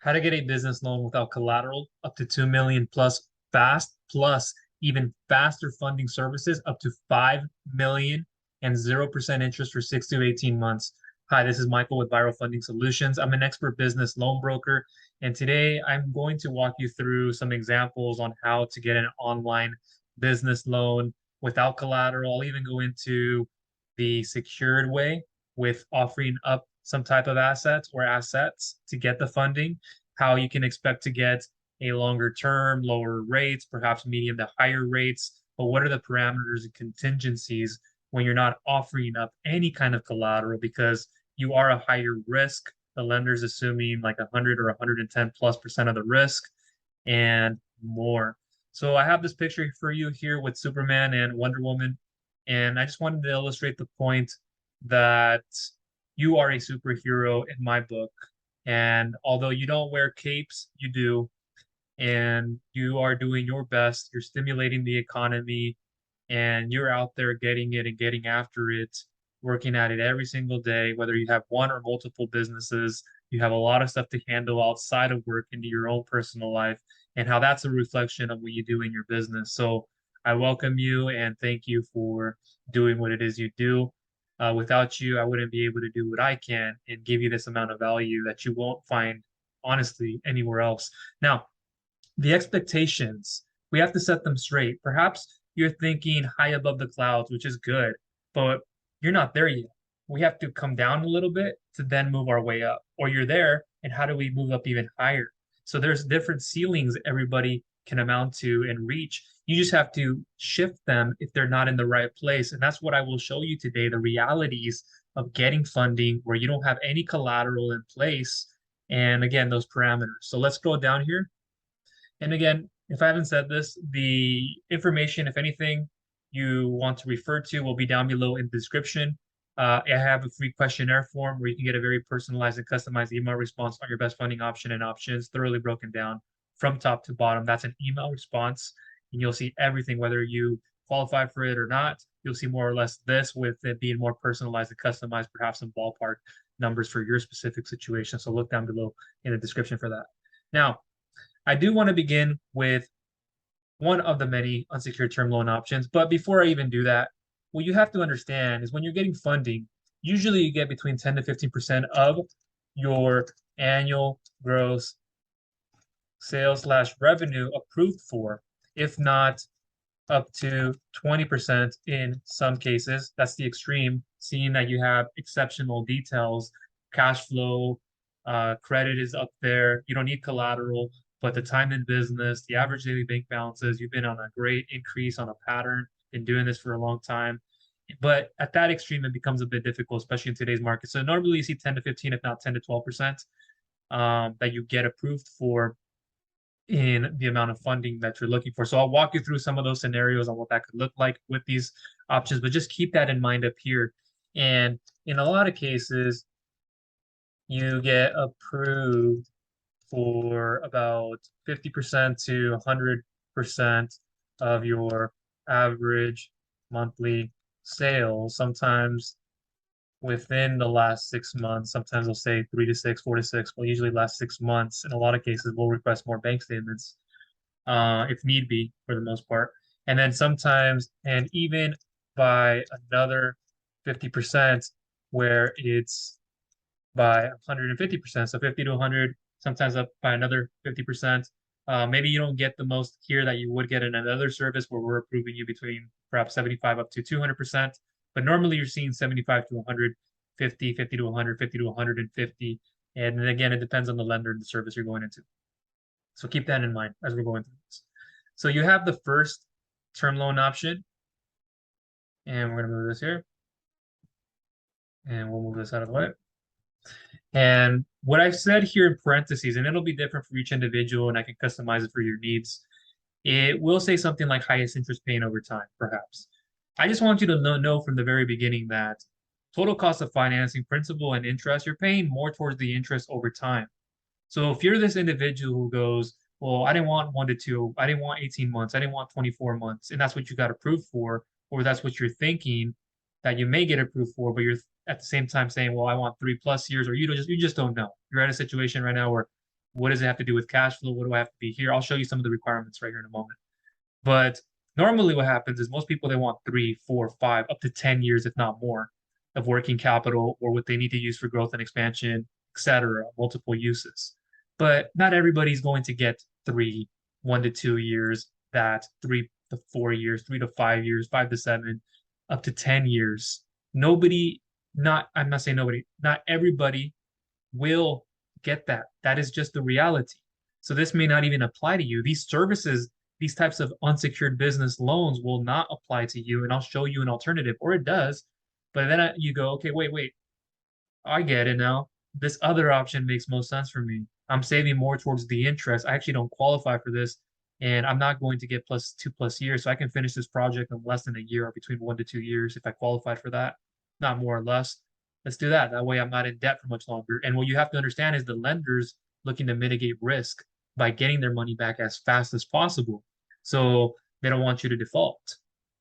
How to get a business loan without collateral up to 2 million plus fast, plus even faster funding services up to 5 million and 0% interest for 6 to 18 months. Hi, this is Michael with Viral Funding Solutions. I'm an expert business loan broker, and today I'm going to walk you through some examples on how to get an online business loan without collateral. I'll even go into the secured way with offering up some type of assets or assets to get the funding, how you can expect to get a longer term, lower rates, perhaps medium to higher rates, but what are the parameters and contingencies when you're not offering up any kind of collateral because you are a higher risk. The lender's assuming like 100 or 110+% of the risk and more. So I have this picture for you here with Superman and Wonder Woman, and I just wanted to illustrate the point that you are a superhero in my book. And although you don't wear capes, you do, and you are doing your best. You're stimulating the economy, and you're out there getting it and getting after it, working at it every single day, whether you have one or multiple businesses. You have a lot of stuff to handle outside of work into your own personal life, and how that's a reflection of what you do in your business. So I welcome you and thank you for doing what it is you do. Without you, I wouldn't be able to do what I can and give you this amount of value that you won't find, honestly, anywhere else. Now, the expectations, we have to set them straight. Perhaps you're thinking high above the clouds, which is good, but you're not there yet. We have to come down a little bit to then move our way up. Or you're there, and how do we move up even higher? So there's different ceilings everybody can amount to and reach. You just have to shift them if they're not in the right place. And that's what I will show you today, the realities of getting funding where you don't have any collateral in place. And again, those parameters. So let's go down here. And again, if I haven't said this, the information, if anything, you want to refer to will be down below in the description. I have a free questionnaire form where you can get a very personalized and customized email response on your best funding option and options, thoroughly broken down from top to bottom. That's an email response, and you'll see everything, whether you qualify for it or not. You'll see more or less this with it being more personalized and customized, perhaps some ballpark numbers for your specific situation. So look down below in the description for that. Now, I do want to begin with one of the many unsecured term loan options. But before I even do that, what you have to understand is when you're getting funding, usually you get between 10 to 15% of your annual gross sales slash revenue approved for, if not up to 20% in some cases. That's the extreme, seeing that you have exceptional details, cash flow, credit is up there. You don't need collateral, but the time in business, the average daily bank balances, you've been on a great increase on a pattern, been doing this for a long time. But at that extreme, it becomes a bit difficult, especially in today's market. So normally you see 10 to 15, if not 10 to 12%, that you get approved for in the amount of funding that you're looking for. So I'll walk you through some of those scenarios on what that could look like with these options, but just keep that in mind up here. And in a lot of cases, you get approved for about 50% to 100% of your average monthly sales. Sometimes within the last 6 months, sometimes they'll say 3 to 6, 4 to 6, well, usually last 6 months. In a lot of cases, we'll request more bank statements if need be, for the most part. And then sometimes, and even by another 50%, where it's by 150%, so 50 to 100, sometimes up by another 50%. Maybe you don't get the most here that you would get in another service where we're approving you between perhaps 75 up to 200%. But normally you're seeing 75 to 100, 50, 50 to 100, 50 to 150. And then again, it depends on the lender and the service you're going into. So keep that in mind as we're going through this. So you have the first term loan option. And we're going to move this here. And we'll move this out of the way. And what I've said here in parentheses, and it'll be different for each individual, and I can customize it for your needs. It will say something like highest interest paying over time, perhaps. I just want you to know from the very beginning that total cost of financing, principal and interest, you're paying more towards the interest over time. So if you're this individual who goes, well, I didn't want 1 to 2, I didn't want 18 months, I didn't want 24 months, and that's what you got approved for, or that's what you're thinking that you may get approved for, but you're at the same time saying, well, I want 3+ years, or you just don't know. You're at a situation right now where What does it have to do with cash flow? What do I have to be here? I'll show you some of the requirements right here in a moment. But normally what happens is most people, they want 3, 4, 5, up to 10 years, if not more, of working capital or what they need to use for growth and expansion, etc., multiple uses. But not everybody's going to get 1 to 2 years, that 3 to 4 years, 3 to 5 years, 5 to 7, up to 10 years. I'm not saying nobody, not everybody will get that. That is just the reality. So this may not even apply to you. These services, these types of unsecured business loans will not apply to you, and I'll show you an alternative, or it does. But then you go, okay, wait, I get it now. This other option makes most sense for me. I'm saving more towards the interest. I actually don't qualify for this, and I'm not going to get plus 2+ years. So I can finish this project in less than a year or between 1 to 2 years if I qualified for that, not more or less. Let's do that. That way I'm not in debt for much longer. And what you have to understand is the lenders looking to mitigate risk by getting their money back as fast as possible. So they don't want you to default.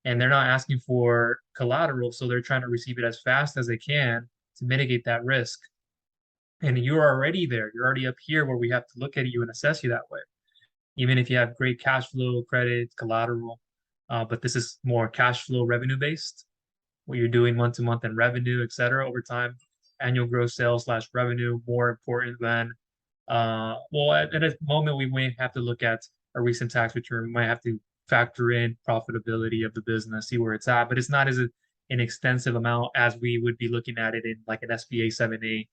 And they're not asking for collateral, so they're trying to receive it as fast as they can to mitigate that risk. And you're already there. You're already up here where we have to look at you and assess you that way. Even if you have great cash flow, credit, collateral, but this is more cash flow revenue based, what you're doing month to month in revenue, et cetera, over time, annual gross sales / revenue, more important than, well, at a moment, we may have to look at a recent tax return. We might have to factor in profitability of the business, see where it's at, but it's not as an extensive amount as we would be looking at it in like an SBA 7A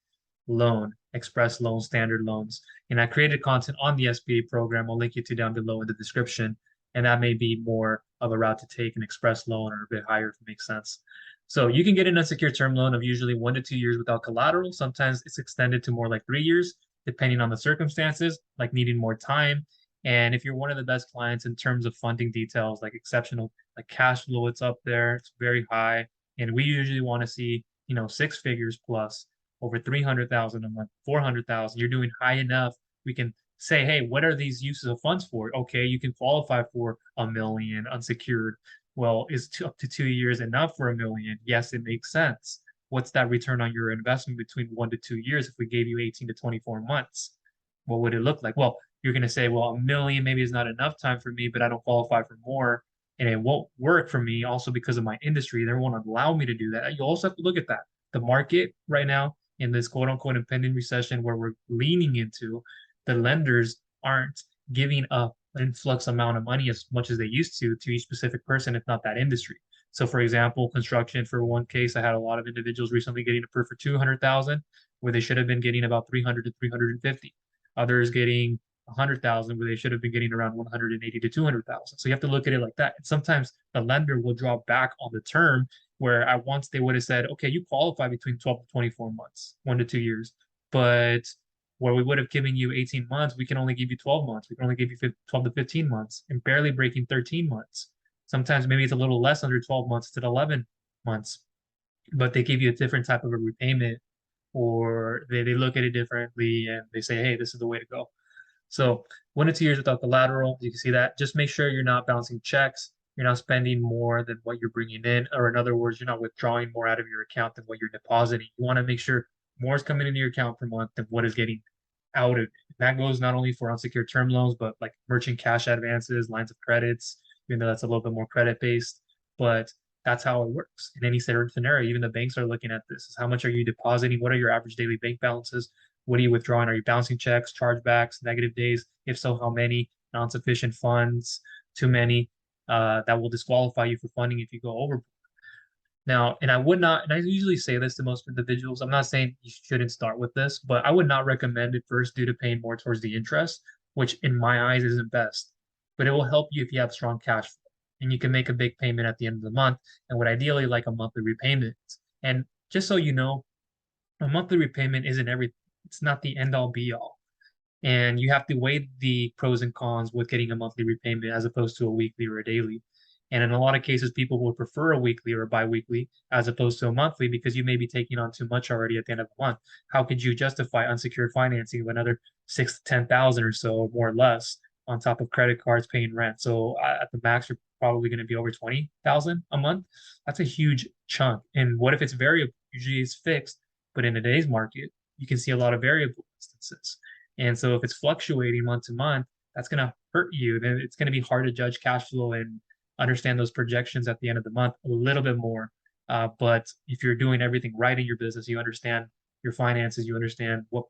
loan, express loan, standard loans. And I created content on the SBA program. I'll link you to down below in the description. And that may be more of a route to take, an express loan or a bit higher if it makes sense. So you can get an unsecured term loan of usually 1 to 2 years without collateral. Sometimes it's extended to more like 3 years, depending on the circumstances, like needing more time. And if you're one of the best clients in terms of funding details, like exceptional, like cash flow, it's up there, it's very high. And we usually want to see, 6 figures plus, over 300,000 a month, 400,000. You're doing high enough. We can say, hey, what are these uses of funds for? Okay, you can qualify for $1 million unsecured. Well, is up to 2 years enough for $1 million? Yes, it makes sense. What's that return on your investment between 1 to 2 years? If we gave you 18 to 24 months, what would it look like? Well, you're going to say, well, $1 million maybe is not enough time for me, but I don't qualify for more, and it won't work for me also because of my industry. They won't allow me to do that. You also have to look at that. The market right now in this quote unquote impending recession where we're leaning into, the lenders aren't giving an influx amount of money as much as they used to each specific person, if not that industry. So for example, construction, for one case, I had a lot of individuals recently getting approved for 200,000 where they should have been getting about 300 to 350. Others getting 100,000 where they should have been getting around 180 to 200,000. So you have to look at it like that. And sometimes the lender will draw back on the term where at once they would have said, okay, you qualify between 12 to 24 months, 1 to 2 years. But where we would have given you 18 months, we can only give you 12 months. We can only give you 12 to 15 months and barely breaking 13 months. Sometimes maybe it's a little less under 12 months to 11 months, but they give you a different type of a repayment, or they look at it differently and they say, hey, this is the way to go. So 1 to 2 years without collateral, you can see that. Just make sure you're not bouncing checks. You're not spending more than what you're bringing in, or in other words, you're not withdrawing more out of your account than what you're depositing. You want to make sure more is coming into your account per month than what is getting out of it. That goes not only for unsecured term loans, but like merchant cash advances, lines of credits, even though that's a little bit more credit based. But that's how it works in any certain scenario. Even the banks are looking at this. Is how much are you depositing? What are your average daily bank balances? What are you withdrawing? Are you bouncing checks, chargebacks, negative days? If so, how many? Non-sufficient funds, too many. That will disqualify you for funding if you go overboard. Now, and I would not, and I usually say this to most individuals, I'm not saying you shouldn't start with this, but I would not recommend it first due to paying more towards the interest, which in my eyes isn't best. But it will help you if you have strong cash flow and you can make a big payment at the end of the month and would ideally like a monthly repayment. And just so you know, a monthly repayment isn't everything. It's not the end all be all. And you have to weigh the pros and cons with getting a monthly repayment as opposed to a weekly or a daily. And in a lot of cases, people would prefer a weekly or a biweekly as opposed to a monthly because you may be taking on too much already at the end of the month. How could you justify unsecured financing of another 6 to 10,000 or so, more or less, on top of credit cards paying rent? So at the max, you're probably going to be over 20,000 a month. That's a huge chunk. And what if it's variable? Usually it's fixed, but in today's market, you can see a lot of variable instances. And so if it's fluctuating month to month, that's going to hurt you. Then it's going to be hard to judge cash flow and understand those projections at the end of the month a little bit more. But if you're doing everything right in your business, you understand your finances, you understand what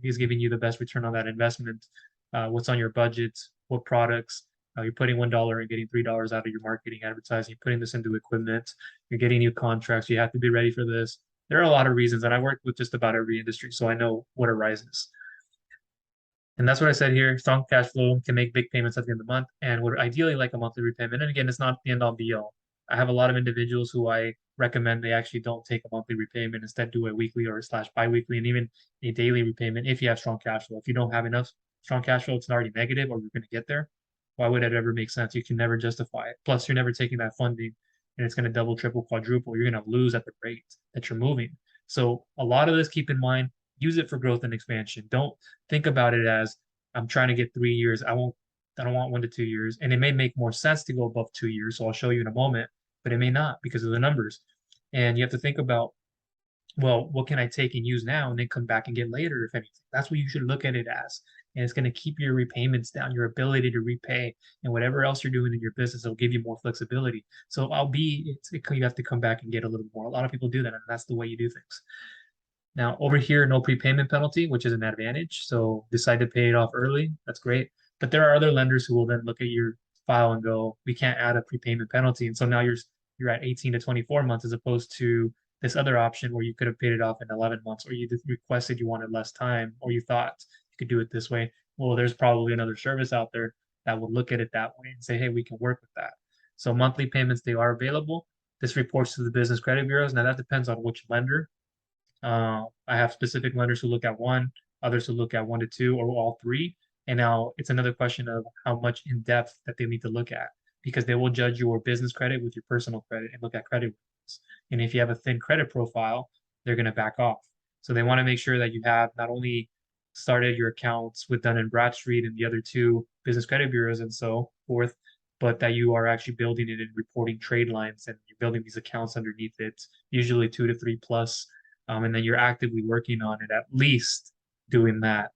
is giving you the best return on that investment, what's on your budget, what products. You're putting $1 and getting $3 out of your marketing, advertising. You're putting this into equipment. You're getting new contracts. You have to be ready for this. There are a lot of reasons, and I work with just about every industry, so I know what arises. And that's what I said here. Strong cash flow can make big payments at the end of the month and would ideally like a monthly repayment. And again, it's not the end all be all. I have a lot of individuals who I recommend they actually don't take a monthly repayment, instead do a weekly or slash biweekly and even a daily repayment if you have strong cash flow. If you don't have enough strong cash flow, it's already negative or you're going to get there. Why would it ever make sense? You can never justify it. Plus, you're never taking that funding and it's going to double, triple, quadruple. You're going to lose at the rate that you're moving. So a lot of this, keep in mind, use it for growth and expansion. Don't think about it as I'm trying to get 3 years. I don't want 1 to 2 years. And it may make more sense to go above 2 years. So I'll show you in a moment, but it may not because of the numbers. And you have to think about, well, what can I take and use now and then come back and get later, if anything. That's what you should look at it as. And it's going to keep your repayments down, your ability to repay, and whatever else you're doing in your business, it'll give you more flexibility. So you have to come back and get a little more. A lot of people do that, and that's the way you do things. Now, over here, no prepayment penalty, which is an advantage. So decide to pay it off early. That's great. But there are other lenders who will then look at your file and go, we can't add a prepayment penalty. And so now you're at 18 to 24 months as opposed to this other option where you could have paid it off in 11 months, or you requested you wanted less time, or you thought you could do it this way. Well, there's probably another service out there that will look at it that way and say, hey, we can work with that. So monthly payments, they are available. This reports to the business credit bureaus. Now that depends on which lender. I have specific lenders who look at 1, others who look at 1 to 2, or all 3. And now it's another question of how much in depth that they need to look at, because they will judge your business credit with your personal credit and look at credit. And if you have a thin credit profile, they're going to back off. So they want to make sure that you have not only started your accounts with Dun & Bradstreet and the other 2 business credit bureaus and so forth, but that you are actually building it and reporting trade lines and you're building these accounts underneath it, usually 2 to 3 plus. And then you're actively working on it, at least doing that.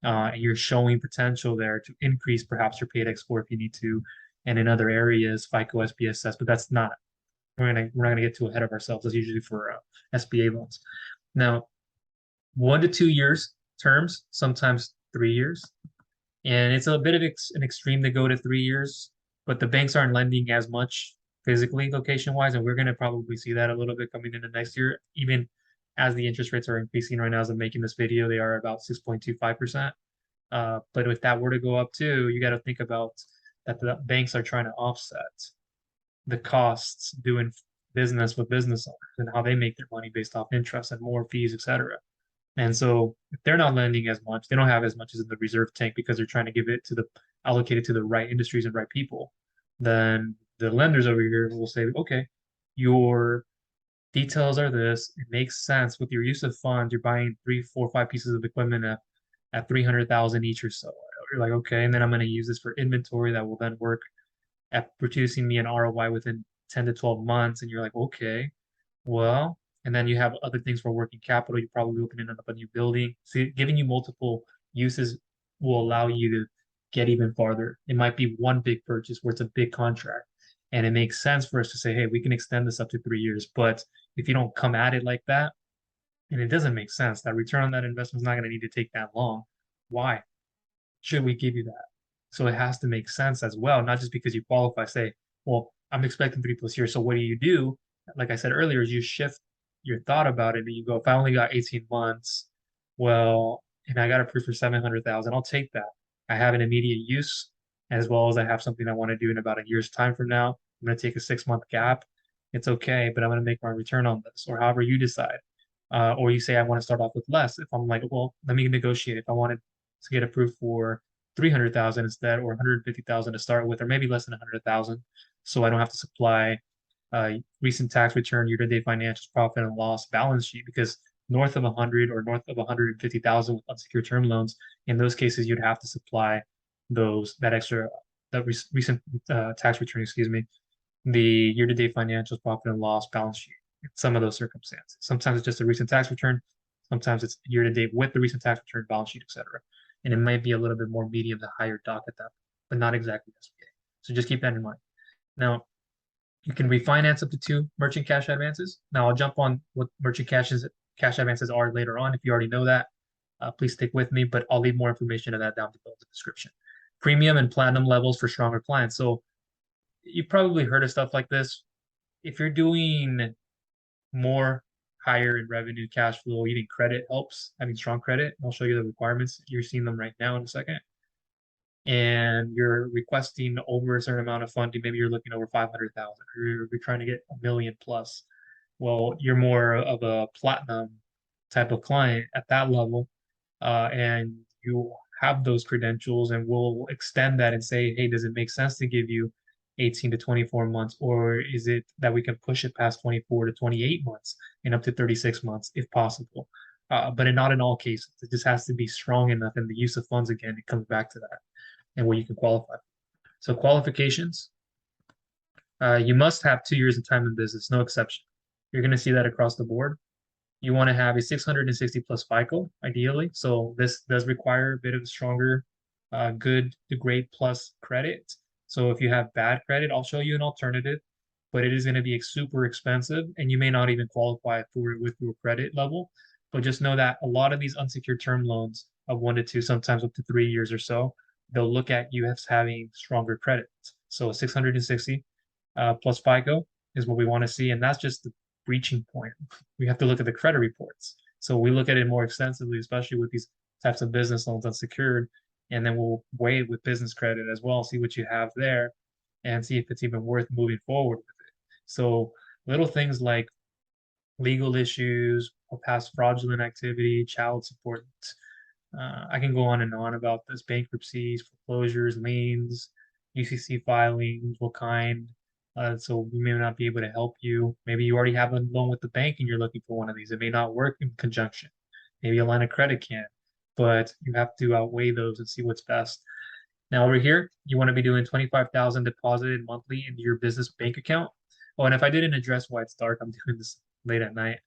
And you're showing potential there to increase perhaps your paid score if you need to, and in other areas, FICO, SBSS, but that's not, we're not gonna get too ahead of ourselves. That's usually for SBA loans. Now, 1 to 2 years terms, sometimes 3 years. And it's a bit of an extreme to go to 3 years, but the banks aren't lending as much physically location-wise, and we're gonna probably see that a little bit coming into next year, even as the interest rates are increasing right now. As I'm making this video, they are about 6.25%. But if that were to go up too, you got to think about that the banks are trying to offset the costs doing business with business owners and how they make their money based off interest and more fees, etc. And so if they're not lending as much, they don't have as much as in the reserve tank because they're trying to give it to allocate it to the right industries and right people. Then the lenders over here will say, okay, your details are this. It makes sense with your use of funds. You're buying 3, 4, 5 pieces of equipment at 300,000 each or so. You're like, okay, and then I'm going to use this for inventory that will then work at producing me an ROI within 10 to 12 months. And you're like, okay, well, and then you have other things for working capital. You're probably opening up a new building. So giving you multiple uses will allow you to get even farther. It might be one big purchase where it's a big contract. And it makes sense for us to say, hey, we can extend this up to 3 years. But if you don't come at it like that, and it doesn't make sense, that return on that investment is not going to need to take that long. Why should we give you that? So it has to make sense as well, not just because you qualify. Say, well, I'm expecting 3+ years. So what do? Like I said earlier, is you shift your thought about it and you go, if I only got 18 months, well, and I got approved for 700,000, I'll take that. I have an immediate use, as well as I have something I want to do in about a year's time from now. I'm going to take a 6-month gap. It's okay, but I'm going to make my return on this, or however you decide. Or you say I want to start off with less. If I'm like, well, let me negotiate. If I wanted to get approved for 300,000 instead, or 150,000 to start with, or maybe less than 100,000, so I don't have to supply recent tax return, year-to-date financials, profit and loss, balance sheet, because north of 100 or north of 150,000 with unsecured term loans, in those cases you'd have to supply recent tax return, excuse me, the year-to-date financials, profit and loss, balance sheet. In some of those circumstances, sometimes it's just a recent tax return, sometimes it's year-to-date with the recent tax return, balance sheet, etc. and it might be a little bit more medium to higher doc at that, but not exactly SBA. So just keep that in mind. Now, you can refinance up to 2 merchant cash advances. Now I'll jump on what merchant cash advances are later on. If you already know that, please stick with me, but I'll leave more information of that down below in the description. Premium and platinum levels for stronger clients. So you've probably heard of stuff like this. If you're doing more higher in revenue, cash flow, even credit helps, having strong credit. I'll show you the requirements. You're seeing them right now in a second. And you're requesting over a certain amount of funding, maybe you're looking over 500,000, or you're trying to get a million plus. Well, you're more of a platinum type of client at that level, and you have those credentials, and we'll extend that and say, hey, does it make sense to give you 18 to 24 months, or is it that we can push it past 24 to 28 months and up to 36 months if possible? But not in all cases. It just has to be strong enough, and the use of funds, again, it comes back to that and what you can qualify. So qualifications, you must have 2 years of time in business, no exception. You're going to see that across the board. You want to have a 660 plus FICO, ideally. So this does require a bit of a stronger, good to great plus credit. So if you have bad credit, I'll show you an alternative, but it is going to be super expensive, and you may not even qualify for it with your credit level. But just know that a lot of these unsecured term loans of 1 to 2, sometimes up to 3 years or so, they'll look at you as having stronger credit. So 660 plus FICO is what we want to see, and that's just the breaching point. We have to look at the credit reports. So we look at it more extensively, especially with these types of business loans unsecured, and then we'll weigh it with business credit as well, see what you have there, and see if it's even worth moving forward with it. So little things like legal issues, or past fraudulent activity, child support. I can go on and on about this: bankruptcies, foreclosures, liens, UCC filings, what kind. So we may not be able to help you. Maybe you already have a loan with the bank and you're looking for one of these. It may not work in conjunction. Maybe a line of credit can, but you have to outweigh those and see what's best. Now over here, you want to be doing 25,000 deposited monthly into your business bank account. Oh, and if I didn't address why it's dark, I'm doing this late at night.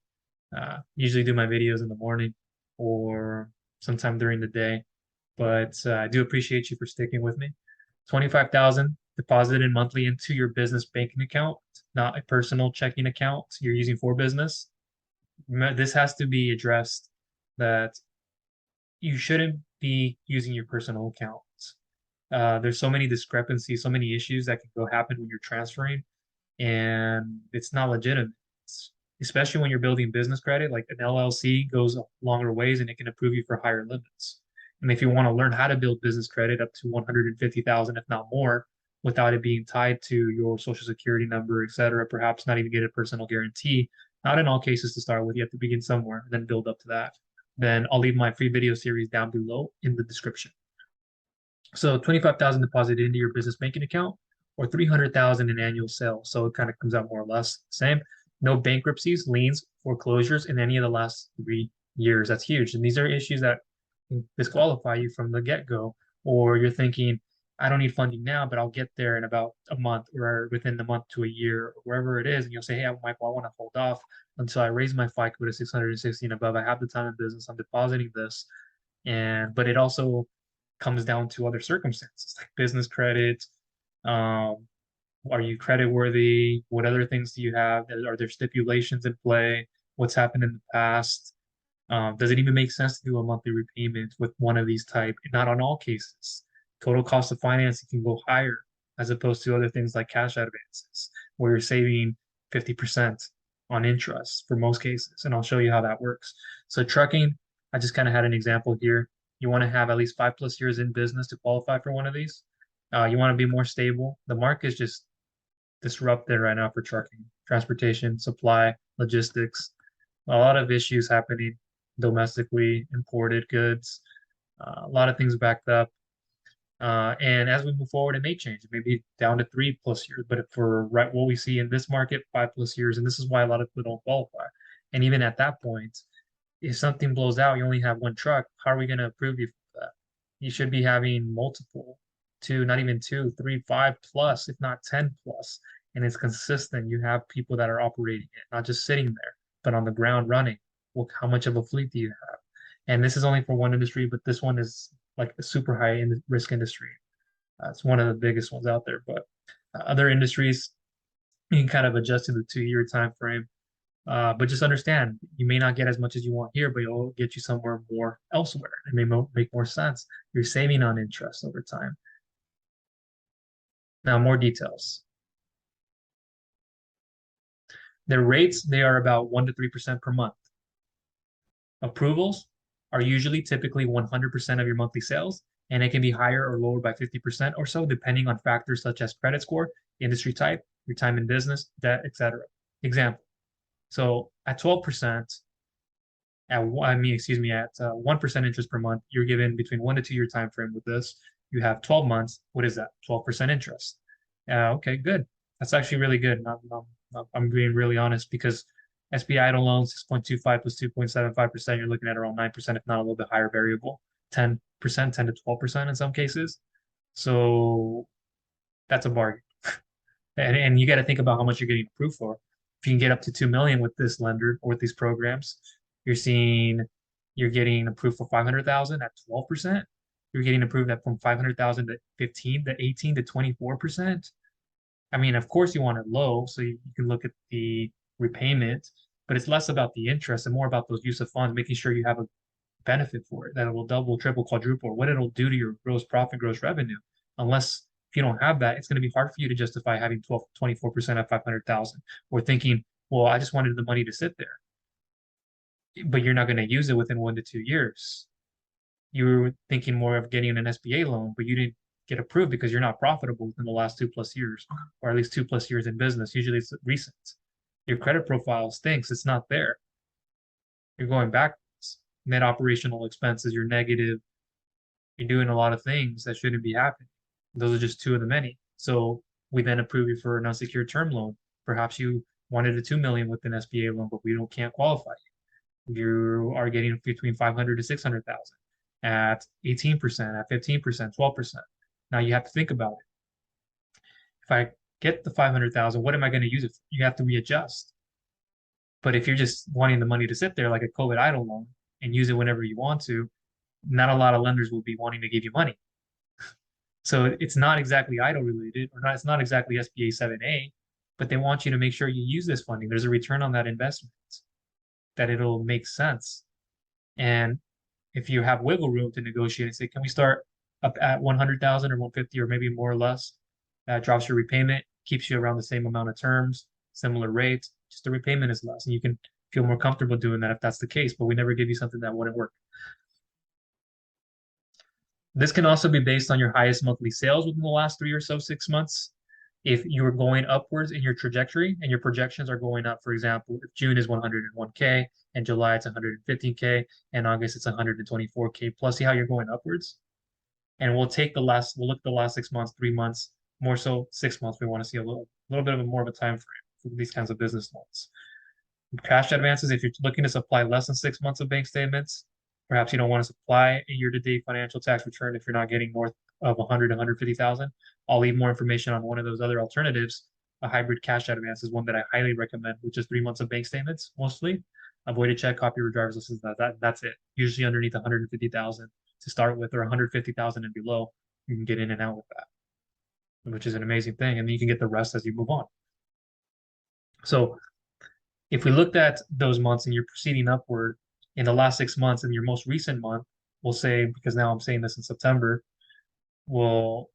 Usually do my videos in the morning or sometime during the day, but I do appreciate you for sticking with me. 25,000 deposited monthly into your business banking account, not a personal checking account you're using for business. This has to be addressed, that you shouldn't be using your personal accounts. There's so many discrepancies, so many issues that can go happen when you're transferring, and it's not legitimate. Especially when you're building business credit, like an LLC goes longer ways and it can approve you for higher limits. And if you want to learn how to build business credit up to 150,000, if not more, without it being tied to your social security number, et cetera, perhaps not even get a personal guarantee, not in all cases to start with, you have to begin somewhere and then build up to that. Then I'll leave my free video series down below in the description. So 25,000 deposited into your business banking account, or 300,000 in annual sales. So it kind of comes out more or less the same. No bankruptcies, liens, foreclosures in any of the last 3 years. That's huge. And these are issues that disqualify you from the get-go. Or you're thinking, I don't need funding now, but I'll get there in about a month, or within the month to a year, or wherever it is. And you'll say, hey, Michael, I want to hold off until I raise my FICO to 660 and above. I have the time in business. I'm depositing this. But it also comes down to other circumstances like business credit. Are you credit worthy? What other things do you have? Are there stipulations in play? What's happened in the past? Does it even make sense to do a monthly repayment with one of these type? Not on all cases. Total cost of financing can go higher, as opposed to other things like cash advances, where you're saving 50% on interest for most cases. And I'll show you how that works. So trucking, I just kind of had an example here. You want to have at least 5+ years in business to qualify for one of these. You want to be more stable. The market is just disrupted right now for trucking, transportation, supply, logistics. A lot of issues happening domestically, imported goods, a lot of things backed up. And as we move forward, it may change. It may be down to 3+ years, but for what we see in this market, 5+ years, and this is why a lot of people don't qualify. And even at that point, if something blows out, you only have one truck, how are we going to approve you for that? You should be having multiple, 2, not even 2, 3, 5+, if not 10+, and it's consistent. You have people that are operating it, not just sitting there, but on the ground running. Well, how much of a fleet do you have? And this is only for one industry, but this one is like a super high risk industry. It's one of the biggest ones out there. But other industries, you can kind of adjust to the 2-year time frame. But just understand, you may not get as much as you want here, but it'll get you somewhere more elsewhere. It may make more sense. You're saving on interest over time. Now, more details. Their rates, they are about 1 to 3% per month. Approvals are usually typically 100% of your monthly sales, and it can be higher or lower by 50% or so, depending on factors such as credit score, industry type, your time in business, debt, etc. Example. So at 12%, at 1% interest per month, you're given between 1 to 2 year time frame with this. You have 12 months. What is that? 12% interest. Okay, good. That's actually really good. I'm being really honest because SBA EIDL loan 6.25 plus 2.75%, you're looking at around 9%, if not a little bit higher variable, 10%, 10 to 12% in some cases. So that's a bargain. And you got to think about how much you're getting approved for. If you can get up to 2 million with this lender or with these programs, you're getting approved for 500,000 at 12%. You're getting approved at from 500,000 to 15 to 18 to 24%. I mean, of course you want it low, so you can look at the repayment, but it's less about the interest and more about those use of funds, making sure you have a benefit for it, that it will double, triple, quadruple, what it'll do to your gross profit, gross revenue. Unless if you don't have that, it's going to be hard for you to justify having 24% at 500,000 or thinking, well, I just wanted the money to sit there. But you're not going to use it within 1 to 2 years. You were thinking more of getting an SBA loan, but you didn't get approved because you're not profitable within the last 2+ years, or at least 2+ years in business. Usually it's recent. Your credit profile stinks. It's not there. You're going backwards. Net operational expenses, you're negative. You're doing a lot of things that shouldn't be happening. Those are just two of the many. So we then approve you for an unsecured term loan. Perhaps you wanted a 2 million with an SBA loan, but we can't qualify you. You are getting between 500 to 600,000 at 18%, at 15%, 12%. Now you have to think about it. If I get the 500,000, what am I going to use it for? You have to readjust. But if you're just wanting the money to sit there like a COVID EIDL loan and use it whenever you want to, not a lot of lenders will be wanting to give you money. So it's not exactly EIDL related, or not, it's not exactly SBA 7A, but they want you to make sure you use this funding. There's a return on that investment, that it'll make sense. And if you have wiggle room to negotiate and say, can we start up at 100,000 or 150 or maybe more or less, that drops your repayment, keeps you around the same amount of terms, similar rates, just the repayment is less. And you can feel more comfortable doing that if that's the case, but we never give you something that wouldn't work. This can also be based on your highest monthly sales within the last 3 or so 6 months. If you're going upwards in your trajectory and your projections are going up, for example, if June is 101K and July it's 115K and August it's 124K plus, see how you're going upwards? And we'll look at the last 6 months, 3 months, more so 6 months. We want to see a little bit of more of a time frame for these kinds of business loans. Cash advances, if you're looking to supply less than 6 months of bank statements, perhaps you don't want to supply a year-to-date financial tax return if you're not getting north of 100 to 150,000. I'll leave more information on one of those other alternatives. A hybrid cash advance is one that I highly recommend, which is 3 months of bank statements mostly. Avoid a check, copy your driver's license. That's it. Usually underneath 150,000 to start with, or 150,000 and below, you can get in and out with that, which is an amazing thing. And then you can get the rest as you move on. So if we looked at those months and you're proceeding upward in the last 6 months, in your most recent month, we'll say, because now I'm saying this in September, we're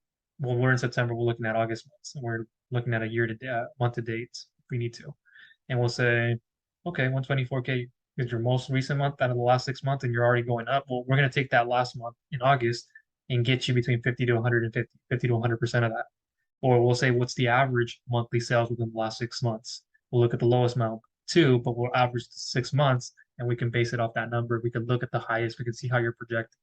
in September, we're looking at August months, and we're looking at a month to date if we need to. And we'll say, okay, 124K is your most recent month out of the last 6 months, and you're already going up. Well, we're going to take that last month in August and get you between 50 to 150, 50 to 100% of that. Or we'll say, what's the average monthly sales within the last 6 months? We'll look at the lowest amount too, but we'll average 6 months and we can base it off that number. We can look at the highest, we can see how you're projecting.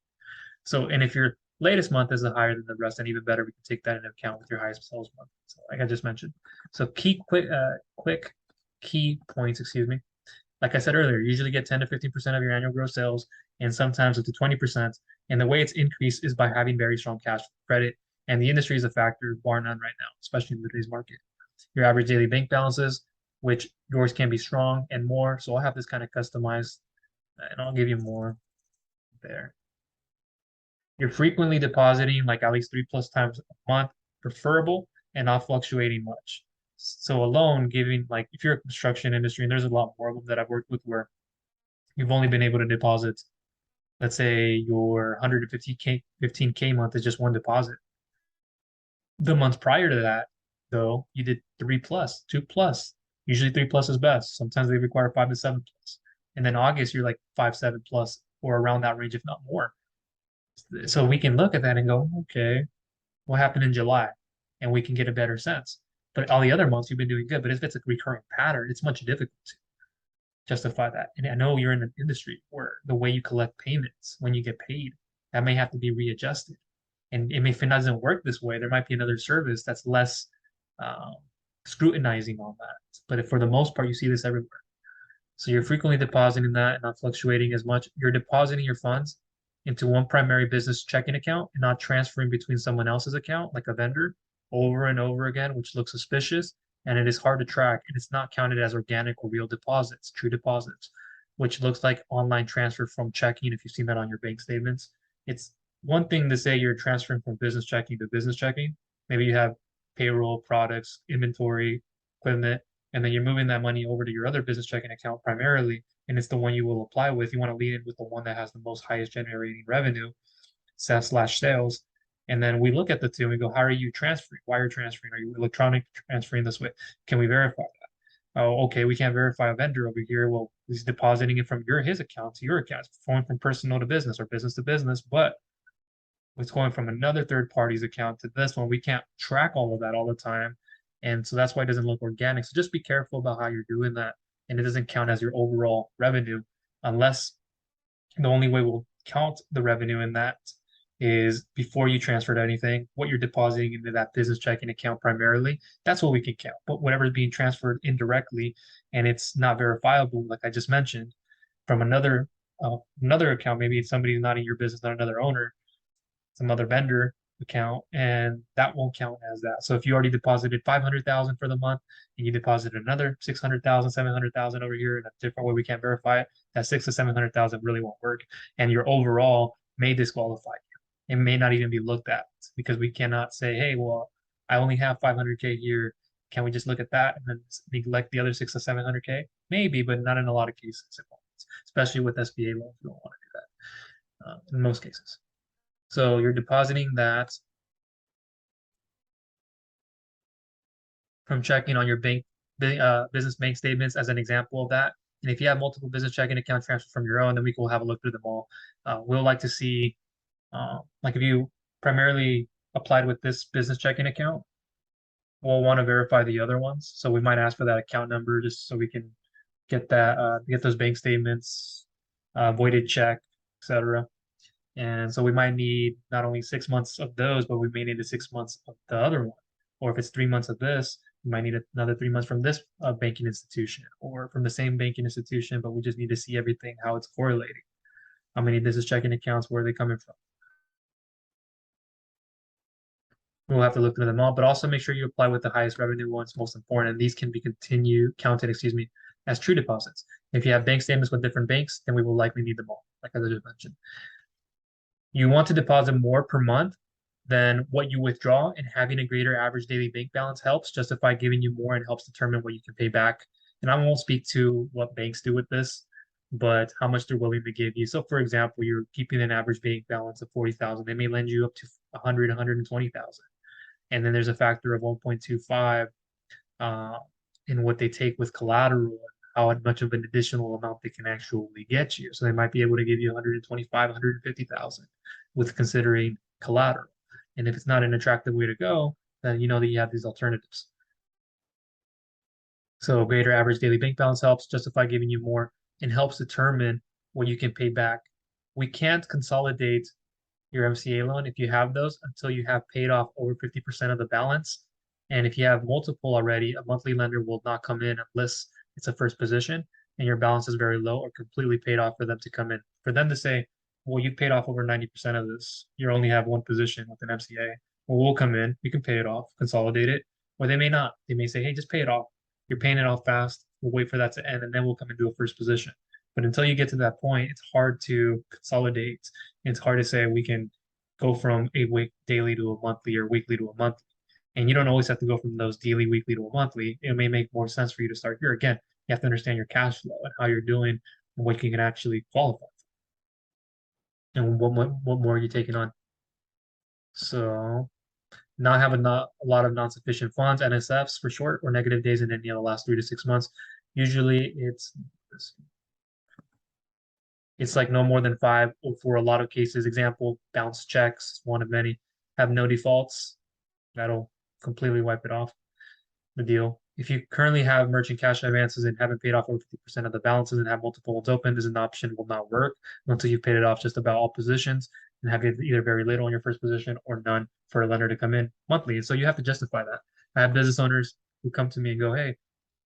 So, and if your latest month is higher than the rest, and even better, we can take that into account with your highest sales month. So, like I just mentioned. So quick key points, excuse me. Like I said earlier, you usually get 10 to 15% of your annual gross sales, and sometimes up to 20%. And the way it's increased is by having very strong cash credit. And the industry is a factor, bar none right now, especially in today's market. Your average daily bank balances, which yours can be strong and more. So I'll have this kind of customized, and I'll give you more there. You're frequently depositing like at least 3+ times a month, preferable, and not fluctuating much. So a loan giving, like if you're a construction industry, and there's a lot more of them that I've worked with where you've only been able to deposit, let's say your 150K, 15K month is just one deposit. The months prior to that, though, you did 3+, 2+. Usually 3+ is best. Sometimes they require 5 to 7+. And then August, you're like 5, 7+, or around that range, if not more. So we can look at that and go, okay, what happened in July? And we can get a better sense. But all the other months you've been doing good. But if it's a recurring pattern, it's much difficult to justify that. And I know you're in an industry where the way you collect payments when you get paid, that may have to be readjusted. And if it doesn't work this way, there might be another service that's less um, scrutinizing on that. But if for the most part, you see this everywhere. So you're frequently depositing that and not fluctuating as much. You're depositing your funds into one primary business checking account and not transferring between someone else's account, like a vendor, over and over again, which looks suspicious. And it is hard to track, and it's not counted as organic or real deposits, true deposits, which looks like online transfer from checking. If you've seen that on your bank statements, it's one thing to say you're transferring from business checking to business checking. Maybe you have payroll, products, inventory, equipment, and then you're moving that money over to your other business checking account primarily, and it's the one you will apply with. You want to lean in with the one that has the most highest generating revenue, sales. And then we look at the two and we go, how are you transferring? Why are you transferring? Are you electronic transferring this way? Can we verify that? Oh, okay, we can't verify a vendor over here. Well, he's depositing it from his account to your account. It's going from personal to business or business to business, but it's going from another third party's account to this one. We can't track all of that all the time. And so that's why it doesn't look organic. So just be careful about how you're doing that. And it doesn't count as your overall revenue unless the only way we'll count the revenue in that is before you transferred anything, what you're depositing into that business checking account primarily, that's what we can count. But whatever is being transferred indirectly and it's not verifiable, like I just mentioned, from another account, maybe it's somebody who's not in your business, not another owner, some other vendor account, and that won't count as that. So if you already deposited 500,000 for the month and you deposited another 600,000, 700,000 over here in a different way we can't verify it, that 6 to 700,000 really won't work, and your overall may disqualify you. It may not even be looked at because we cannot say, hey, well, I only have 500K here. Can we just look at that and then neglect the other 6 to 700K? Maybe, but not in a lot of cases, especially with SBA loans. We don't want to do that in most cases. So you're depositing that from checking on your business bank statements as an example of that. And if you have multiple business checking account transfers from your own, then we will have a look through them all. We'll like to see, like if you primarily applied with this business checking account, we'll want to verify the other ones. So we might ask for that account number just so we can get that, get those bank statements, voided check, etc. And so we might need not only 6 months of those, but we may need the 6 months of the other one. Or if it's 3 months of this, we might need another 3 months from this banking institution or from the same banking institution, but we just need to see everything, how it's correlating. How many business checking accounts, where are they coming from? We'll have to look through them all, but also make sure you apply with the highest revenue ones, most important. And these can be counted, as true deposits. If you have bank statements with different banks, then we will likely need them all, like I just mentioned. You want to deposit more per month than what you withdraw, and having a greater average daily bank balance helps justify giving you more and helps determine what you can pay back. And I won't speak to what banks do with this, but how much they're willing to give you. So for example, you're keeping an average bank balance of 40,000. They may lend you up to 100, 120,000. And then there's a factor of 1.25 in what they take with collateral, how much of an additional amount they can actually get you. So they might be able to give you 125, 150,000 with considering collateral. And if it's not an attractive way to go, then you know that you have these alternatives. So greater average daily bank balance helps justify giving you more and helps determine what you can pay back. We can't consolidate your MCA loan if you have those until you have paid off over 50% of the balance. And if you have multiple already, a monthly lender will not come in unless it's a first position and your balance is very low or completely paid off for them to come in. For them to say, well, you paid off over 90% of this, you only have one position with an MCA. Well, we'll come in, we can pay it off, consolidate it, or they may not. They may say, hey, just pay it off. You're paying it off fast. We'll wait for that to end, and then we'll come and do a first position. But until you get to that point, it's hard to consolidate. It's hard to say we can go from a week daily to a monthly or weekly to a monthly. And you don't always have to go from those daily, weekly to a monthly. It may make more sense for you to start here. Again, you have to understand your cash flow and how you're doing and what you can actually qualify for. And what more are you taking on? So not having a lot of non-sufficient funds, NSFs for short, or negative days in any of the last 3 to 6 months. Usually it's like no more than 5, or for a lot of cases, example, bounce checks, one of many, have no defaults. That'll completely wipe it off the deal. If you currently have merchant cash advances and haven't paid off over 50% of the balances and have multiple ones open, this is an option will not work until you've paid it off just about all positions and have either very little in your first position or none for a lender to come in monthly. And so you have to justify that. I have business owners who come to me and go, hey,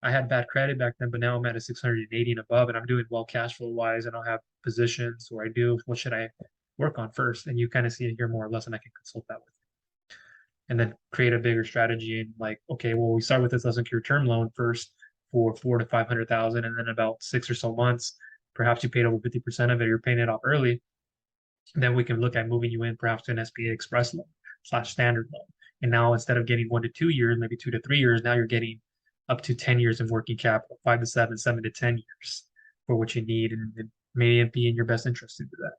I had bad credit back then, but now I'm at a 680 and above, and I'm doing well cash flow wise. I don't have positions, or I do. What should I work on first? And you kind of see it here more or less, and I can consult that with you. And then create a bigger strategy and like, okay, well, we start with this unsecured term loan first for 400 to 500,000, and then about 6 or so months, perhaps you paid over 50% of it, you're paying it off early. Then we can look at moving you in perhaps to an SBA Express loan / standard loan. And now instead of getting 1 to 2 years, maybe 2 to 3 years, now you're getting up to 10 years of working capital, 5 to 7, 7 to 10 years for what you need, and it may be in your best interest to do that.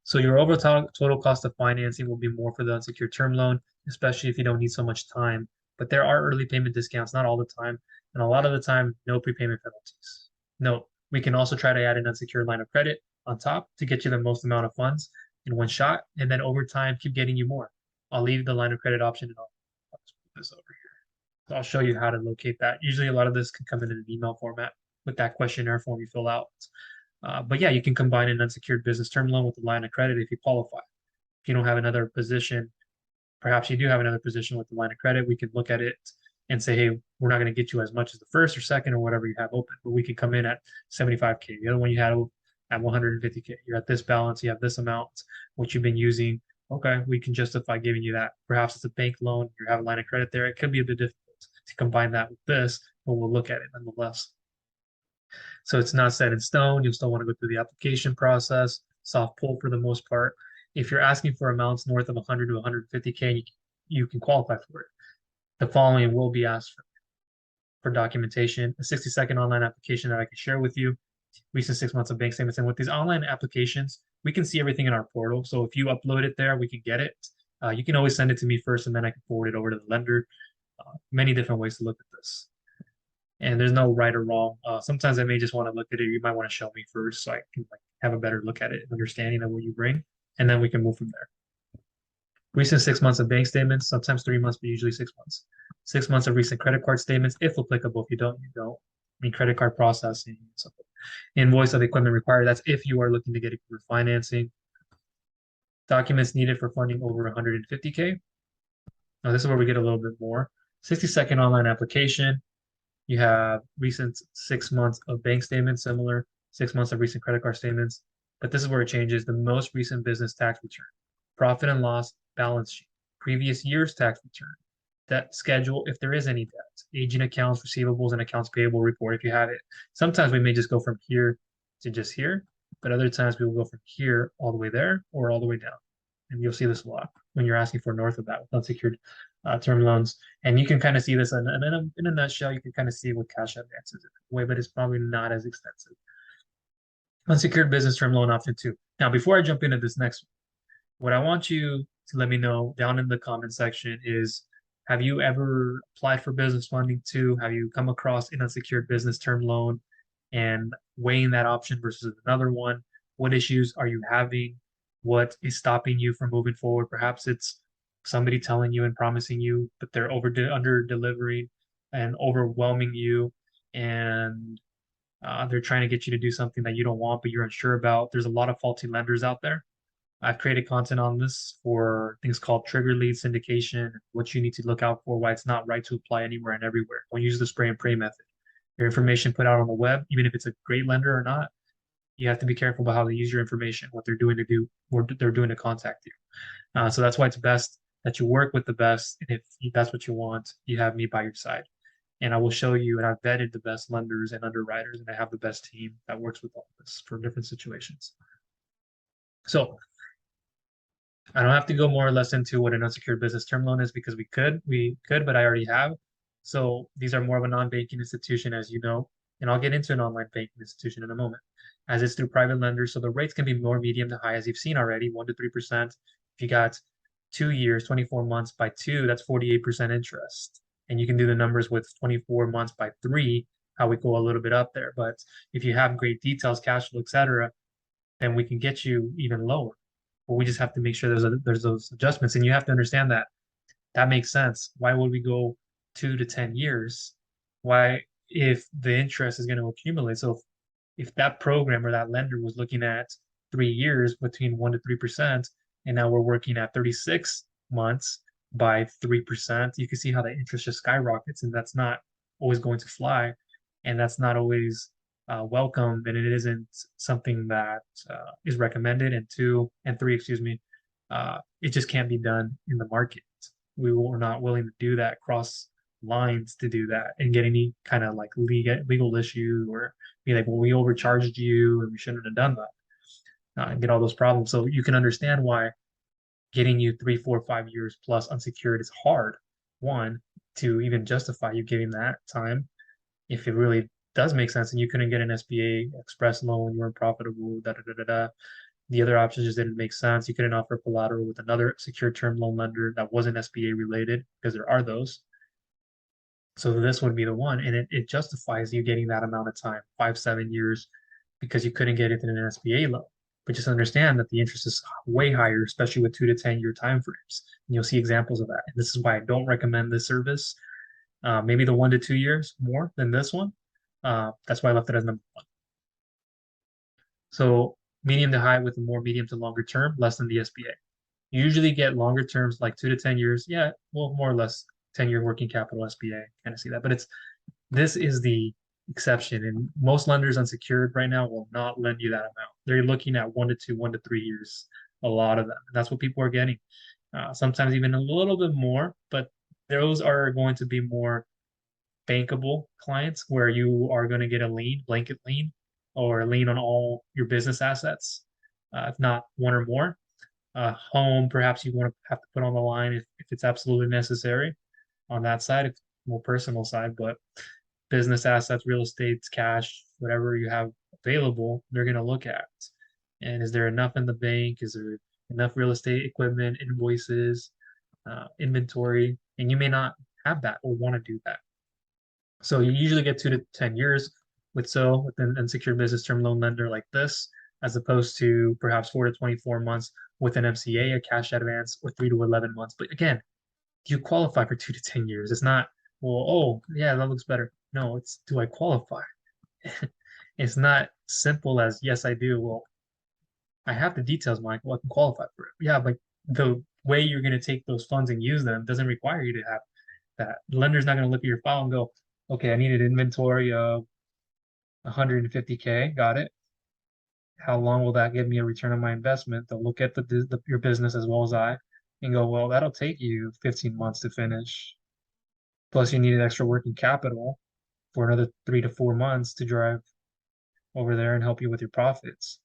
So your overall total cost of financing will be more for the unsecured term loan, especially if you don't need so much time. But there are early payment discounts, not all the time, and a lot of the time, no prepayment penalties. Note, we can also try to add an unsecured line of credit on top to get you the most amount of funds in one shot, and then over time, keep getting you more. I'll leave the line of credit option, and I'll just put this over here. So I'll show you how to locate that. Usually a lot of this can come in an email format with that questionnaire form you fill out. But yeah, you can combine an unsecured business term loan with a line of credit if you qualify. If you don't have another position, perhaps you do have another position with the line of credit, we can look at it and say, hey, we're not going to get you as much as the first or second or whatever you have open, but we can come in at 75K. The other one you had at 150K. You're at this balance, you have this amount, what you've been using. Okay, we can justify giving you that. Perhaps it's a bank loan, you have a line of credit there. It could be a bit difficult to combine that with this, but we'll look at it nonetheless. So it's not set in stone. You'll still want to go through the application process, soft pull for the most part. If you're asking for amounts north of 100 to 150K, you can qualify for it. The following will be asked for documentation: a 60-second online application that I can share with you, recent 6 months of bank statements. And with these online applications, we can see everything in our portal. So if you upload it there, we can get it. You can always send it to me first, and then I can forward it over to the lender. Many different ways to look at this. And there's no right or wrong. Sometimes I may just want to look at it. You might want to show me first so I can have a better look at it, understanding of what you bring, and then we can move from there. Recent 6 months of bank statements, sometimes 3 months, but usually 6 months. 6 months of recent credit card statements, if applicable. If you don't, you don't. I mean, credit card processing, something. Invoice of equipment required. That's if you are looking to get equipment financing. Documents needed for funding over 150K. Now, this is where we get a little bit more. 60-second online application. You have recent 6 months of bank statements, similar 6 months of recent credit card statements. But this is where it changes: the most recent business tax return, profit and loss, balance sheet, previous year's tax return, debt schedule if there is any debt, aging accounts, receivables, and accounts payable report if you have it. Sometimes we may just go from here to just here, but other times we will go from here all the way there or all the way down. And you'll see this a lot when you're asking for north of that with unsecured term loans. And you can kind of see this in a nutshell. You can kind of see what cash advances in a way, but it's probably not as extensive. Unsecured business term loan option 2. Now, before I jump into this next one, what I want you to let me know down in the comment section is, have you ever applied for business funding too? Have you come across an unsecured business term loan and weighing that option versus another one? What issues are you having? What is stopping you from moving forward? Perhaps it's somebody telling you and promising you, but they're under delivering and overwhelming you, and they're trying to get you to do something that you don't want, but you're unsure about. There's a lot of faulty lenders out there. I've created content on this for things called trigger lead syndication, what you need to look out for, why it's not right to apply anywhere and everywhere. Don't use the spray and pray method. Your information put out on the web, even if it's a great lender or not, you have to be careful about how they use your information, what they're doing to contact you. So that's why it's best that you work with the best. And if that's what you want, you have me by your side. And I will show you, and I've vetted the best lenders and underwriters, and I have the best team that works with all this for different situations. So I don't have to go more or less into what an unsecured business term loan is because we could, but I already have. So these are more of a non-banking institution, as you know, and I'll get into an online banking institution in a moment, as it's through private lenders. So the rates can be more medium to high, as you've seen already, 1 to 3%. If you got 2 years, 24 months by two, that's 48% interest. And you can do the numbers with 24 months by three, how we go a little bit up there. But if you have great details, cash flow, etc., then we can get you even lower. But we just have to make sure there's those adjustments, and you have to understand that that makes sense. Why would we go 2 to 10 years? Why, if the interest is going to accumulate? So if that program or that lender was looking at 3 years between 1 to 3%, and now we're working at 36 months by 3%, you can see how the interest just skyrockets, and that's not always going to fly, and that's not always welcome, and it isn't something that is recommended. And two and three, excuse me, it just can't be done in the market. We're not willing to do that, cross lines to do that, and get any kind of like legal issue or be like, well, we overcharged you and we shouldn't have done that, and get all those problems. So you can understand why getting you 3, 4, 5 years plus unsecured is hard. One, to even justify you giving that time, if it really does make sense, and you couldn't get an SBA express loan, you weren't profitable, da da da da da. The other options just didn't make sense. You couldn't offer collateral with another secured term loan lender that wasn't SBA related, because there are those. So this would be the one, and it justifies you getting that amount of time, 5, 7 years, because you couldn't get it in an SBA loan. But just understand that the interest is way higher, especially with 2 to 10 year time frames. And you'll see examples of that. And this is why I don't recommend this service. Maybe the 1 to 2 years more than this one. That's why I left it as number one. So medium to high with a more medium to longer term, less than the SBA. You usually get longer terms like 2 to 10 years. Yeah, well, more or less 10-year working capital SBA. Kind of see that, but this is the exception, and most lenders unsecured right now will not lend you that amount. They're looking at 1 to 2, 1 to 3 years. A lot of them. And that's what people are getting. Sometimes even a little bit more, but those are going to be more bankable clients where you are going to get a lien, blanket lien, or a lien on all your business assets, if not one or more. Home, perhaps you want to have to put on the line if it's absolutely necessary on that side, it's more personal side, but business assets, real estate, cash, whatever you have available, they're going to look at. And is there enough in the bank? Is there enough real estate equipment, invoices, inventory? And you may not have that or want to do that. So you usually get 2 to 10 years with an unsecured business term loan lender like this, as opposed to perhaps 4 to 24 months with an MCA, a cash advance, or 3 to 11 months. But again, you qualify for 2 to 10 years. It's not, well, oh, yeah, that looks better. No, it's, do I qualify? It's not simple as, yes, I do. Well, I have the details, Michael. I can qualify for it. Yeah, but the way you're going to take those funds and use them doesn't require you to have that. The lender's not going to look at your file and go, okay, I need an inventory of 150K. Got it. How long will that give me a return on my investment? They'll look at your business as well as I and go, well, that'll take you 15 months to finish. Plus, you need an extra working capital for another 3 to 4 months to drive over there and help you with your profits.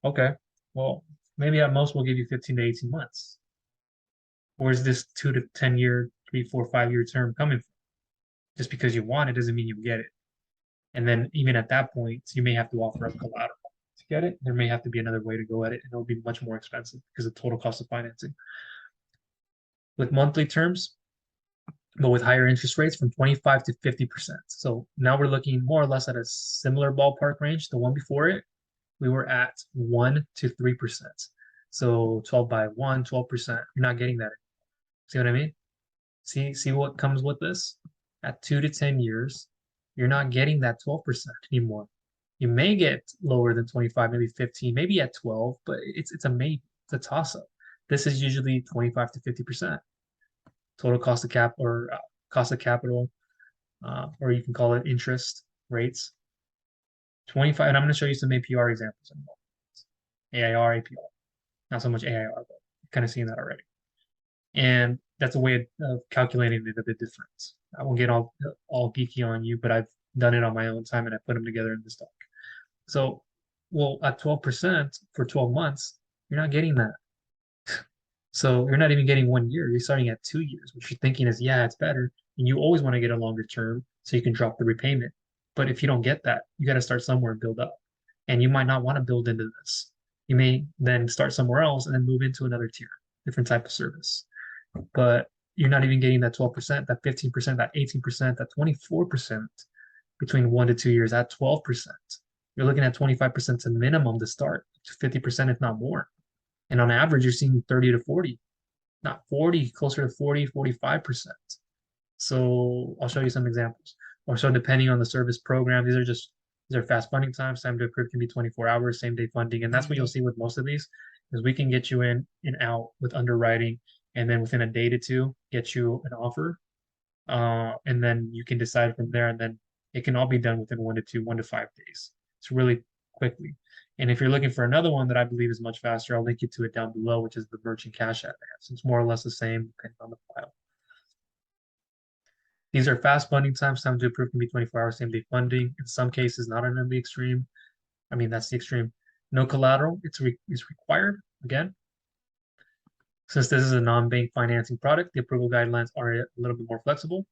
Okay, well, maybe at most we'll give you 15 to 18 months. Where's this 2 to 10 year, 3, 4, 5 year term coming from? Just because you want it doesn't mean you get it. And then even at that point, you may have to offer up collateral to get it. There may have to be another way to go at it, and it'll be much more expensive because of the total cost of financing. With monthly terms, but with higher interest rates from 25 to 50%. So now we're looking more or less at a similar ballpark range. The one before it, we were at 1 to 3%. So 12 by 1, 12%. You're not getting that. See what I mean? See what comes with this? At 2 to 10 years, you're not getting that 12% anymore. You may get lower than 25, maybe 15, maybe at 12, but it's a maybe. It's a toss-up. This is usually 25 to 50%. Total cost of cost of capital, or you can call it interest rates. 25, and I'm going to show you some APR examples in a moment. AIR, APR, not so much AIR, but you've kind of seen that already. And that's a way of calculating it a bit different. I won't get all geeky on you, but I've done it on my own time and I put them together in this doc. So, well, at 12% for 12 months, you're not getting that. So you're not even getting 1 year. You're starting at 2 years, which you're thinking is, yeah, it's better. And you always want to get a longer term so you can drop the repayment. But if you don't get that, you got to start somewhere and build up. And you might not want to build into this. You may then start somewhere else and then move into another tier, different type of service. But you're not even getting that 12%, that 15%, that 18%, that 24% between 1 to 2 years, at 12%. You're looking at 25% to minimum to start, to 50%, if not more. And on average, you're seeing 30 to 40, not 40, closer to 40, 45%. So I'll show you some examples. Or so depending on the service program, these are fast funding times. Time to approve can be 24 hours, same day funding. And that's what you'll see with most of these, is we can get you in and out with underwriting, and then within a day to two, get you an offer. And then you can decide from there, and then it can all be done within 1 to 5 days. It's really quickly. And if you're looking for another one that I believe is much faster, I'll link you to it down below, which is the merchant cash advance. It's more or less the same depending on the file. These are fast funding times. Time to approve can be 24 hours, same day funding. In some cases, not in the extreme. I mean, that's the extreme. No collateral. It's required. Again, since this is a non-bank financing product, the approval guidelines are a little bit more flexible,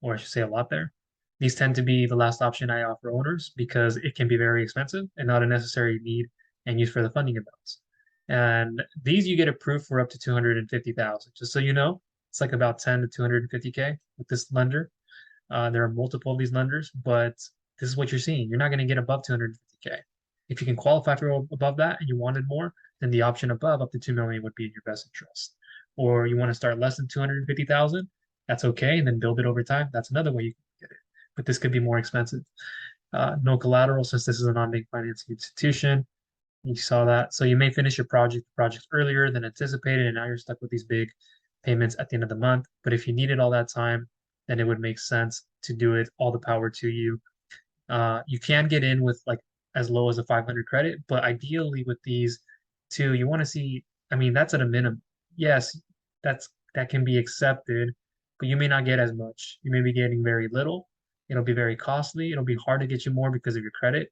or I should say a lot there. These tend to be the last option I offer owners because it can be very expensive and not a necessary need and use for the funding amounts. And these you get approved for up to 250,000. Just so you know, it's like about 10 to 250K with this lender. There are multiple of these lenders, but this is what you're seeing. You're not going to get above 250K. If you can qualify for above that and you wanted more, then the option above up to 2 million would be in your best interest. Or you want to start less than 250,000, that's okay, and then build it over time. That's another way you can get it. But this could be more expensive. No collateral, since this is a non-bank financing institution. You saw that. So you may finish your project earlier than anticipated, and now you're stuck with these big payments at the end of the month. But if you needed all that time, then it would make sense to do it. All the power to you. You can get in with like as low as a 500 credit, but ideally with these two, you want to see, I mean, that's at a minimum. Yes, that can be accepted, but you may not get as much. You may be getting very little. It'll be very costly. It'll be hard to get you more because of your credit.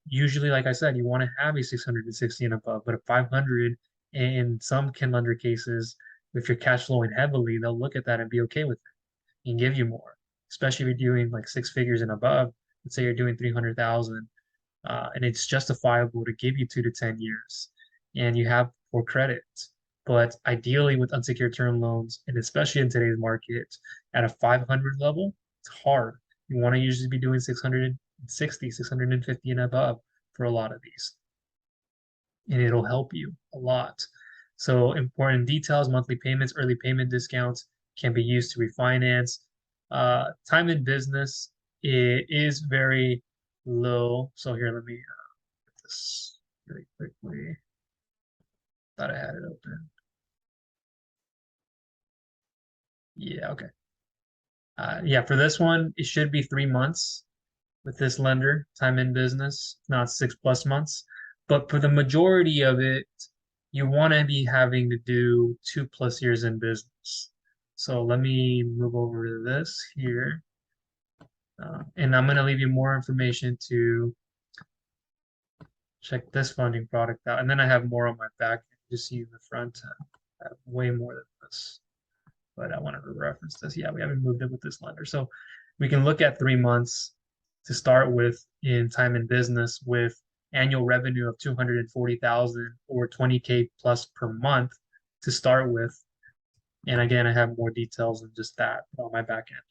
Usually, like I said, you want to have a 660 and above, but a 500 in some kin lender cases, if you're cash flowing heavily, they'll look at that and be okay with it and give you more, especially if you're doing like 6 figures and above. Let's say you're doing 300,000, and it's justifiable to give you 2 to 10 years, and you have poor credit. But ideally, with unsecured term loans, and especially in today's market, at a 500 level, it's hard. You want to usually be doing 660, 650 and above for a lot of these. And it'll help you a lot. So important details, monthly payments, early payment discounts can be used to refinance. Time in business is very low. So here, let me get this really quickly. Thought I had it open. Yeah, okay. Yeah, for this one, it should be 3 months with this lender, time in business, not 6+ months. But for the majority of it, you want to be having to do 2+ years in business. So let me move over to this here. And I'm going to leave you more information to check this funding product out. And then I have more on my back. Just see the front end. I have way more than this. But I wanted to reference this. Yeah, we haven't moved it with this lender. So we can look at 3 months to start with in time in business with annual revenue of 240,000 or 20K plus per month to start with. And again, I have more details than just that on my back end.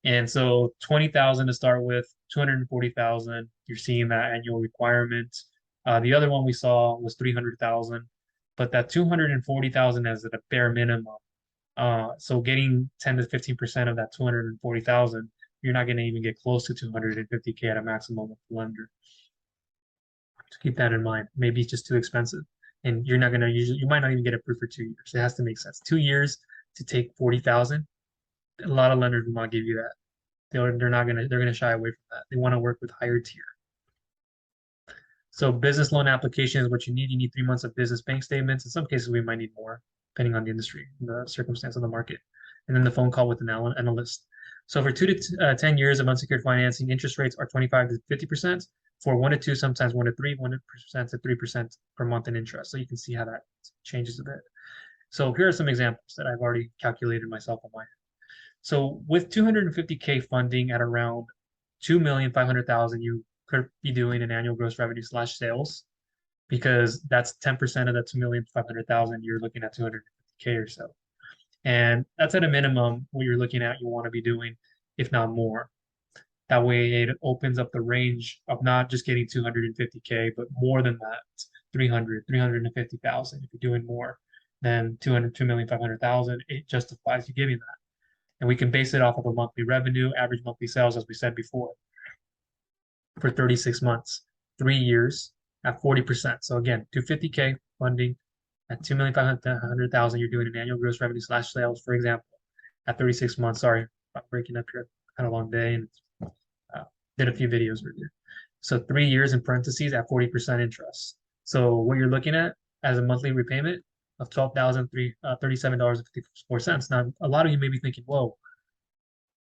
And so 20,000 to start with, 240,000, you're seeing that annual requirement. The other one we saw was 300,000, but that 240,000 is at a bare minimum. So getting 10 to 15% of that 240,000, you're not going to even get close to 250K at a maximum with the lender. So keep that in mind. Maybe it's just too expensive, and you're not going to you might not even get approved for 2 years. It has to make sense. 2 years to take 40,000. A lot of lenders will not give you that. They're not gonna they're gonna shy away from that. They want to work with higher tier. So business loan application is what you need. You need 3 months of business bank statements. In some cases, we might need more, depending on the industry, the circumstance of the market. And then the phone call with an analyst. So for 2 to 10 years of unsecured financing, interest rates are 25 to 50%. For 1 to 2, sometimes 1 to 3, 1% to 3% per month in interest. So you can see how that changes a bit. So here are some examples that I've already calculated myself on my end. So with 250K funding at around 2,500,000, you could be doing an annual gross revenue slash sales, because that's 10% of that 2,500,000. You're looking at 250K or so. And that's at a minimum what you're looking at, you want to be doing, if not more. That way it opens up the range of not just getting 250K, but more than that, 300, 350,000. If you're doing more than 2,500,000, it justifies you giving that. And we can base it off of a monthly revenue, average monthly sales, as we said before, for 36 months, 3 years at 40%. So again, 250K funding at 2,500,000, you're doing an annual gross revenue slash sales, for example, at 36 months. Sorry, I'm breaking up here. Had a long day and did a few videos earlier. So 3 years in parentheses at 40% interest. So what you're looking at as a monthly repayment of $12,037.54. Now, a lot of you may be thinking, whoa,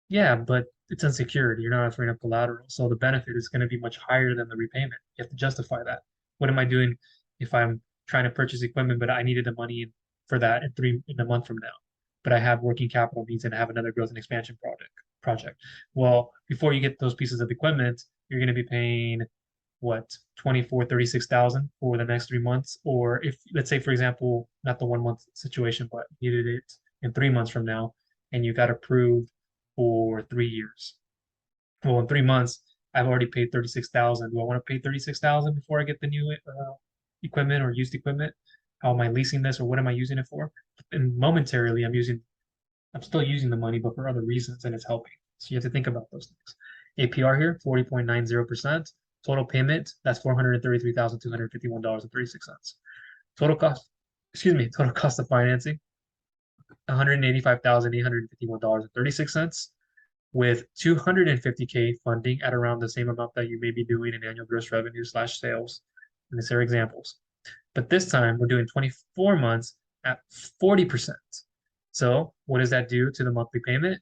yeah, but it's unsecured. You're not offering up collateral. So the benefit is going to be much higher than the repayment. You have to justify that. What am I doing if I'm trying to purchase equipment, but I needed the money for that in a month from now? But I have working capital needs and I have another growth and expansion project. Well, before you get those pieces of equipment, you're going to be paying what, 24, 36,000 for the next 3 months. Or if, let's say, for example, not the 1 month situation, but you did it in 3 months from now and you got approved for 3 years. Well, in 3 months, I've already paid 36,000. Do I want to pay 36,000 before I get the new equipment or used equipment? How am I leasing this, or what am I using it for? And momentarily, I'm still using the money, but for other reasons, and it's helping. So you have to think about those things. APR here, 40.90%. Total payment, that's $433,251.36. Total cost, total cost of financing, $185,851.36, with 250K funding at around the same amount that you may be doing in annual gross revenue slash sales. And these are examples. But this time we're doing 24 months at 40%. So what does that do to the monthly payment?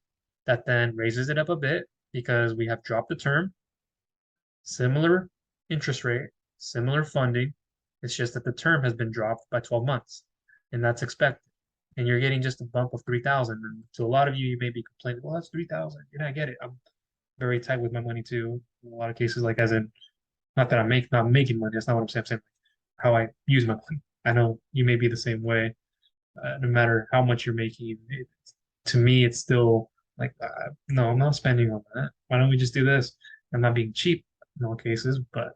That then raises it up a bit because we have dropped the term, similar interest rate, similar funding. It's just that the term has been dropped by 12 months, and that's expected. And you're getting just a bump of 3,000. And to a lot of you, you may be complaining, well, that's 3,000. You're not get it. I'm very tight with my money too. In a lot of cases, like as in, not that I'm not making money. That's not what I'm saying. I'm saying how I use my money. I know you may be the same way. No matter how much you're making, to me, it's still like, no, I'm not spending on that. Why don't we just do this? I'm not being cheap in all cases, but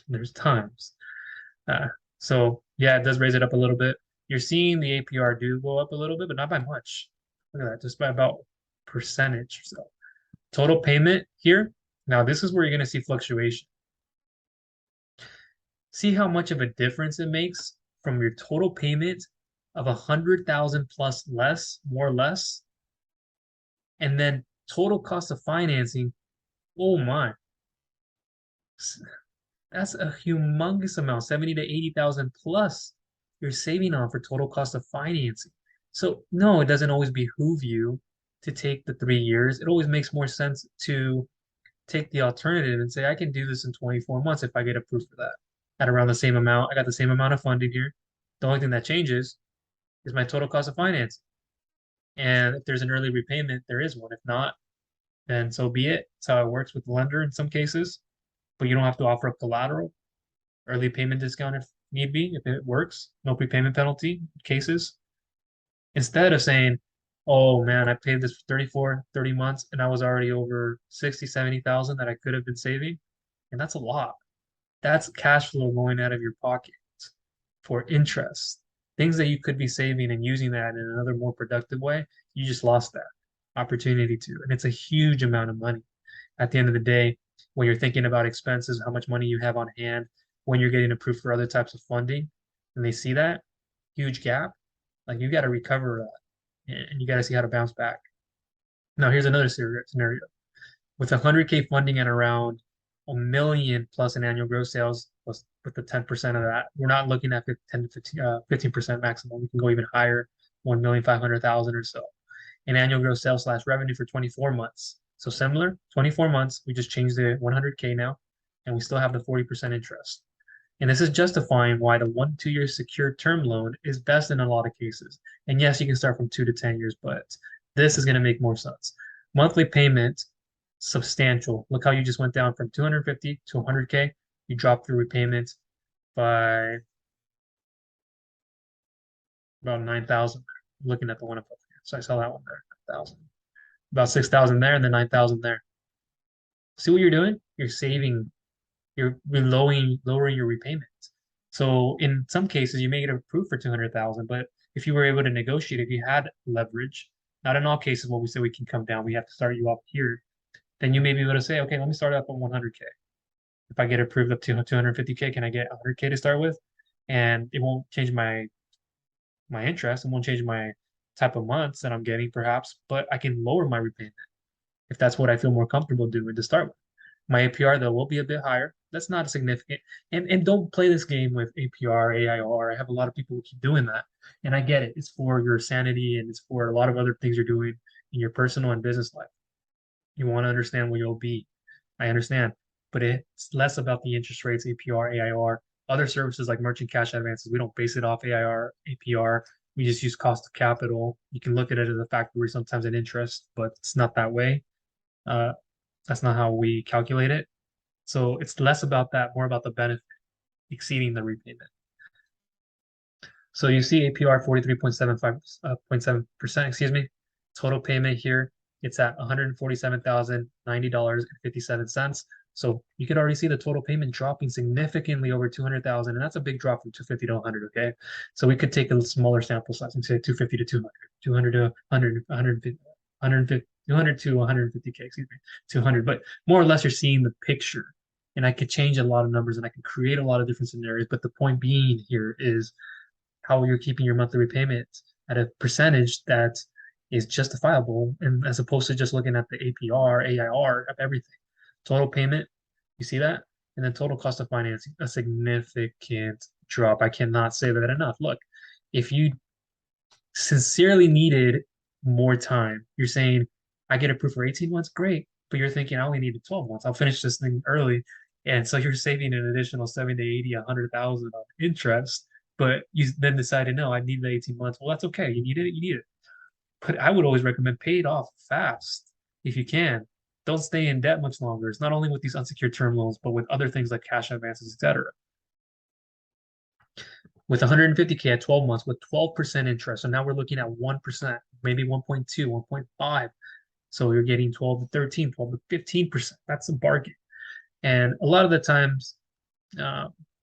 there's times. So yeah, it does raise it up a little bit. You're seeing the APR do go up a little bit, but not by much. Look at that, just by about percentage or so. Total payment here. Now this is where you're going to see fluctuation. See how much of a difference it makes from your total payment of 100,000 plus less, more or less, and then total cost of financing. Oh my, that's a humongous amount, 70 to 80,000 plus you're saving on for total cost of financing. So no, it doesn't always behoove you to take the 3 years. It always makes more sense to take the alternative and say, I can do this in 24 months if I get approved for that at around the same amount. I got the same amount of funding here. The only thing that changes is my total cost of finance. And if there's an early repayment, there is one. If not, then so be it. It's how it works with the lender in some cases. But you don't have to offer up collateral, early payment discount if need be, if it works, no prepayment penalty cases. Instead of saying, oh man, I paid this for 34, 30 months and I was already over 60, 70,000 that I could have been saving. And that's a lot. That's cash flow going out of your pocket for interest. Things that you could be saving and using that in another more productive way, you just lost that opportunity to. And it's a huge amount of money. At the end of the day, when you're thinking about expenses, how much money you have on hand, when you're getting approved for other types of funding, and they see that huge gap, like you got to recover that and you got to see how to bounce back. Now, here's another scenario. With 100K funding at around a million plus in annual gross sales, plus with the 10% of that, we're not looking at 10 to 15% maximum. We can go even higher, 1,500,000 or so in annual gross sales slash revenue for 24 months. So similar, 24 months, we just changed the 100K now, and we still have the 40% interest. And this is justifying why the 1 to 2 year secured term loan is best in a lot of cases. And yes, you can start from 2 to 10 years, but this is going to make more sense. Monthly payment, substantial. Look how you just went down from 250 to 100K. You dropped your repayment by about 9,000. Looking at the one above here. So I saw that one there, 9,000. About 6,000 there and then 9,000 there. See what you're doing? You're saving, you're lowering your repayment. So in some cases, you may get approved for 200,000, but if you were able to negotiate, if you had leverage, not in all cases when we say we can come down, we have to start you off here, then you may be able to say, okay, let me start up on 100K. If I get approved up to 250K, can I get 100K to start with? And it won't change my interest, it won't change my type of months that I'm getting perhaps, but I can lower my repayment if that's what I feel more comfortable doing to start with. My APR though will be a bit higher. That's not significant. And don't play this game with APR, AIR. I have a lot of people who keep doing that. And I get it. It's for your sanity and it's for a lot of other things you're doing in your personal and business life. You want to understand what you'll be. I understand. But it's less about the interest rates, APR, AIR. Other services like merchant cash advances, we don't base it off AIR, APR. We just use cost of capital. You can look at it as a factor where sometimes an interest, but it's not that way. Uh, that's not how we calculate it. So it's less about that, more about the benefit exceeding the repayment. So you see APR 43.75.7%, excuse me. Total payment here, it's at $147,090.57. So you can already see the total payment dropping significantly over 200,000, and that's a big drop from 250 to 100, okay? So we could take a smaller sample size and say 250 to 200, 200 to 100, 150, 150, 200 to 150K, excuse me, 200. But more or less, you're seeing the picture. And I could change a lot of numbers and I can create a lot of different scenarios. But the point being here is how you're keeping your monthly repayment at a percentage that is justifiable, and as opposed to just looking at the APR, AIR of everything. Total payment, you see that? And then total cost of financing, a significant drop. I cannot say that enough. Look, if you sincerely needed more time, you're saying, I get approved for 18 months, great. But you're thinking, I only needed 12 months. I'll finish this thing early. And so you're saving an additional 70, 80, 100,000 of interest. But you then decided, no, I need the 18 months. Well, that's okay. You need it, you need it. But I would always recommend pay it off fast if you can. Don't stay in debt much longer. It's not only with these unsecured term loans, but with other things like cash advances, etc. With 150K at 12 months with 12% interest. So now we're looking at 1%, maybe 1.2, 1.5. So you're getting 12 to 13, 12 to 15%. That's a bargain. And a lot of the times,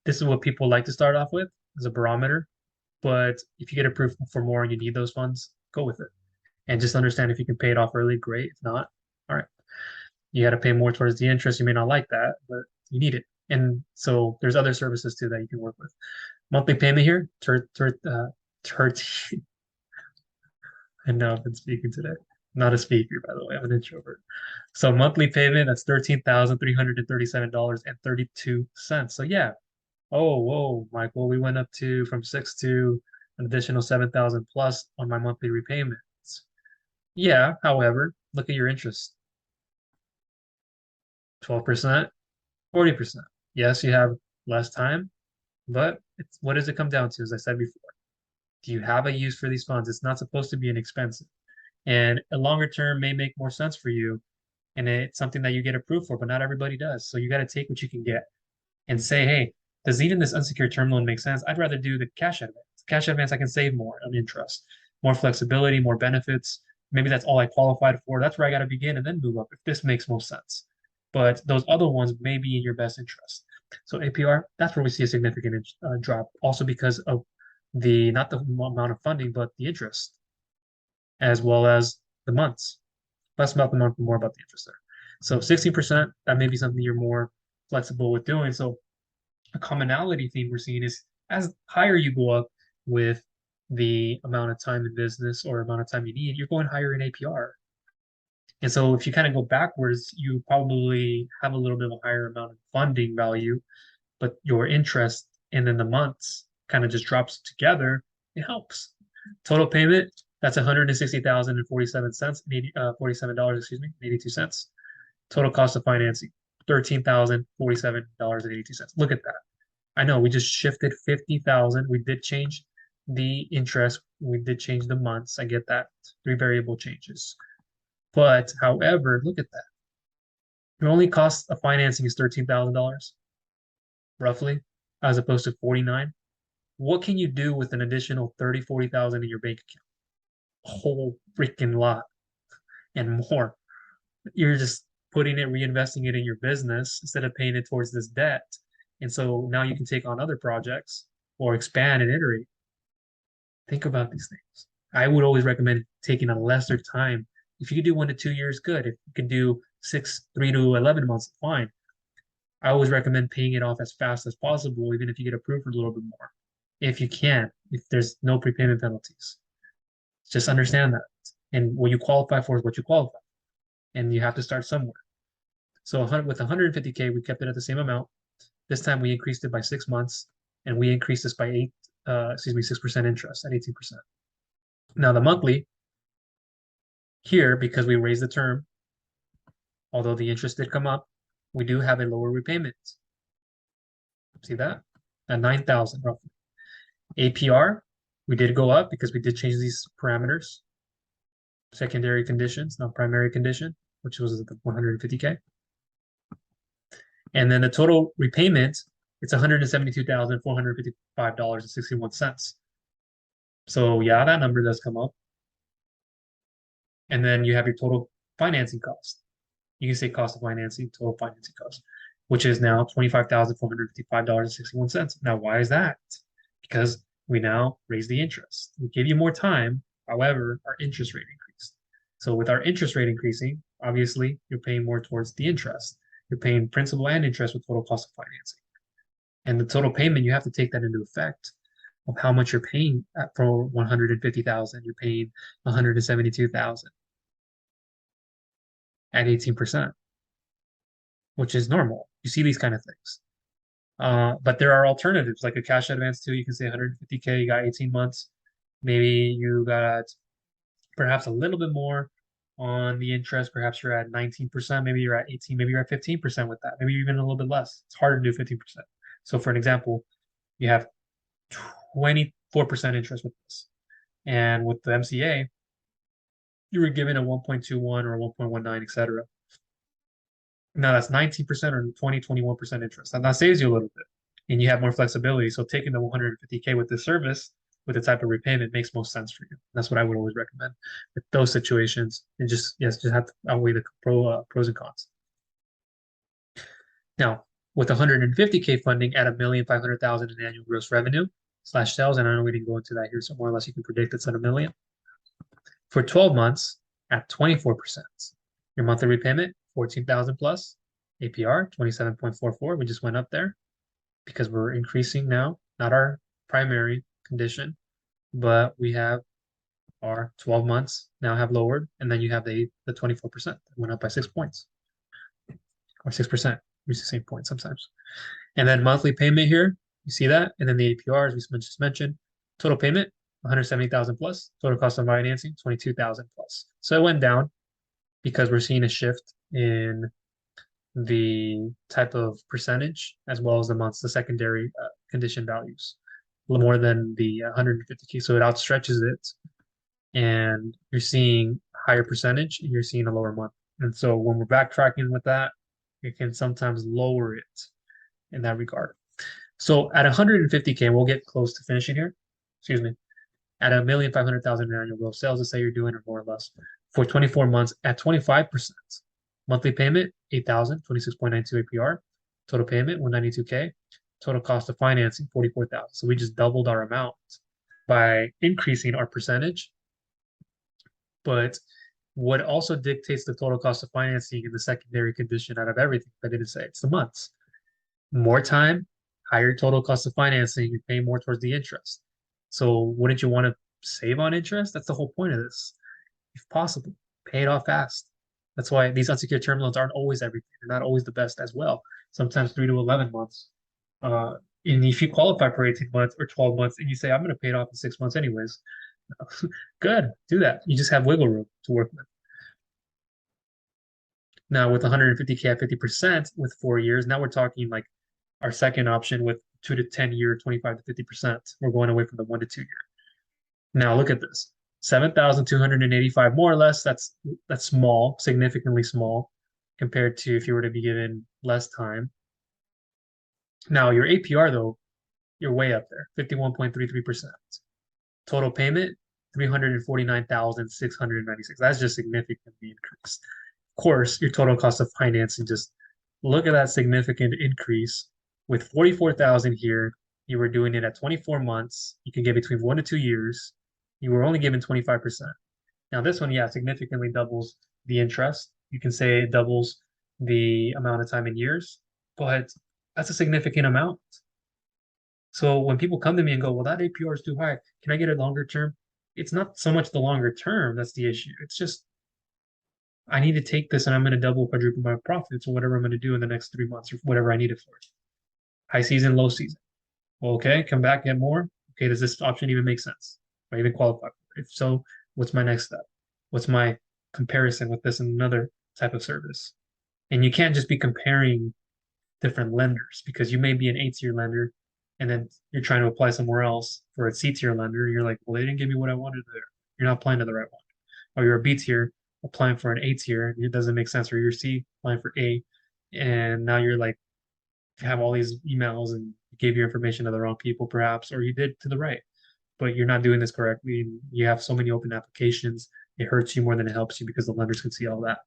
this is what people like to start off with as a barometer. But if you get approved for more and you need those funds, go with it. And just understand if you can pay it off early, great. If not, all right. You got to pay more towards the interest. You may not like that, but you need it. And so there's other services too that you can work with. Monthly payment here, 13. I know I've been speaking today. I'm not a speaker, by the way. I'm an introvert. So monthly payment, that's $13,337.32. So yeah. Oh, whoa, Michael, we went up to from 6 to an additional 7,000 plus on my monthly repayments. Yeah, however, look at your interest. 12%, 40%. Yes, you have less time, but it's what does it come down to? As I said before, do you have a use for these funds? It's not supposed to be inexpensive. And a longer term may make more sense for you. And it's something that you get approved for, but not everybody does. So you got to take what you can get and say, hey, does even this unsecured term loan make sense? I'd rather do the cash advance. Cash advance, I can save more on interest, more flexibility, more benefits. Maybe that's all I qualified for. That's where I got to begin and then move up if this makes most sense. But those other ones may be in your best interest. So APR, that's where we see a significant drop, also because of the not the amount of funding, but the interest, as well as the months. Less about the month, more about the interest there. So 16%, that may be something you're more flexible with doing. So a commonality theme we're seeing is as higher you go up with the amount of time in business or amount of time you need, you're going higher in APR. And so if you kind of go backwards, you probably have a little bit of a higher amount of funding value, but your interest and then the months kind of just drops together. It helps. Total payment, that's $160,047, $47, excuse me, 82 cents. Total cost of financing, $13,047.82. Look at that. I know we just shifted 50,000. We did change the interest. We did change the months. I get that. 3 variable changes. But however, look at that. Your only cost of financing is $13,000, roughly, as opposed to 49. What can you do with an additional 30, 40,000 in your bank account? A whole freaking lot and more. You're just putting it, reinvesting it in your business instead of paying it towards this debt. And so now you can take on other projects or expand and iterate. Think about these things. I would always recommend taking a lesser time. If you could do 1 to 2 years, good. If you can do 3 to 11 months, fine. I always recommend paying it off as fast as possible, even if you get approved for a little bit more. If you can, if there's no prepayment penalties, just understand that. And what you qualify for is what you qualify, and you have to start somewhere. So with 150K, we kept it at the same amount. This time we increased it by 6 months, and we increased this by 6% interest at 18%. Now the monthly here, because we raised the term, although the interest did come up, we do have a lower repayment. See that? At 9,000 roughly. APR, we did go up because we did change these parameters. Secondary conditions, not primary condition, which was the 150K. And then the total repayment, it's $172,455.61. So yeah, that number does come up. And then you have your total financing cost. You can say cost of financing, total financing cost, which is now $25,455.61. Now, why is that? Because we now raise the interest. We give you more time. However, our interest rate increased. So with our interest rate increasing, obviously, you're paying more towards the interest. You're paying principal and interest with total cost of financing. And the total payment, you have to take that into effect of how much you're paying for 150,000. You're paying 172,000 at 18%, which is normal. You see these kind of things. But there are alternatives, like a cash advance too. You can say 150K, you got 18 months. Maybe you got perhaps a little bit more on the interest. Perhaps you're at 19%, maybe you're at 18, maybe you're at 15% with that. Maybe even a little bit less. It's harder to do 15%. So for an example, you have 24% interest with this. And with the MCA, you were given a 1.21 or a 1.19, etc. Now that's 19% or 21% interest. And that saves you a little bit. And you have more flexibility. So taking the 150K with this service, with the type of repayment, makes most sense for you. That's what I would always recommend with those situations. And just have to outweigh the pros and cons. Now, with 150K funding at $1,500,000 in annual gross revenue / sales, and I know we didn't go into that here, so more or less you can predict it's at $1 million. For 12 months at 24%, your monthly repayment 14,000 plus, APR 27.44. We just went up there because we're increasing now, not our primary condition, but we have our 12 months now have lowered, and then you have the 24% that went up by 6 points or 6%. We see the same point sometimes. And then monthly payment here, you see that, and then the APR, as we just mentioned, total payment 170,000 plus, total cost of financing 22,000 plus. So it went down because we're seeing a shift in the type of percentage as well as the months, the secondary condition values, a little more than the 150K. So it outstretches it, and you're seeing higher percentage and you're seeing a lower month. And so when we're backtracking with that, it can sometimes lower it in that regard. So at 150K, we'll get close to finishing here. Excuse me. At $1,500,000 in annual gross sales, let's say you're doing it more or less for 24 months at 25%. Monthly payment, 8,000, 26.92 APR. Total payment, 192K. Total cost of financing, 44,000. So we just doubled our amount by increasing our percentage. But what also dictates the total cost of financing in the secondary condition out of everything, I didn't say, it's the months. More time, higher total cost of financing, you're paying more towards the interest. So wouldn't you want to save on interest? That's the whole point of this. If possible, pay it off fast. That's why these unsecured term loans aren't always everything. They're not always the best as well. Sometimes 3 to 11 months. And if you qualify for 18 months or 12 months and you say, I'm going to pay it off in 6 months anyways, good, do that. You just have wiggle room to work with. Now with 150K at 50% with 4 years, now we're talking like our second option with 2 to 10 year, 25 to 50%. We're going away from the 1 to 2 year. Now look at this. 7,285 more or less. That's small, significantly small compared to if you were to be given less time. Now your APR though, you're way up there, 51.33%. Total payment, 349,696. That's just significantly increased. Of course, your total cost of financing, just look at that significant increase. With 44,000 here, you were doing it at 24 months. You can get between 1 to 2 years. You were only given 25%. Now this one, yeah, significantly doubles the interest. You can say it doubles the amount of time in years, but that's a significant amount. So when people come to me and go, well, that APR is too high, can I get a longer term? It's not so much the longer term that's the issue. It's just I need to take this and I'm going to double, quadruple my profits or whatever I'm going to do in the next 3 months or whatever I need it for. High season, low season. Well, okay, come back, get more. Okay, does this option even make sense? Do I even qualify for it? If so, what's my next step? What's my comparison with this and another type of service? And you can't just be comparing different lenders because you may be an A-tier lender and then you're trying to apply somewhere else for a C-tier lender. And you're like, well, they didn't give me what I wanted there. You're not applying to the right one. Or you're a B-tier applying for an A-tier and it doesn't make sense. Or you're C applying for A. And now you're like, you have all these emails and you gave your information to the wrong people perhaps, or you did to the right, but you're not doing this correctly. And you have so many open applications. It hurts you more than it helps you because the lenders can see all that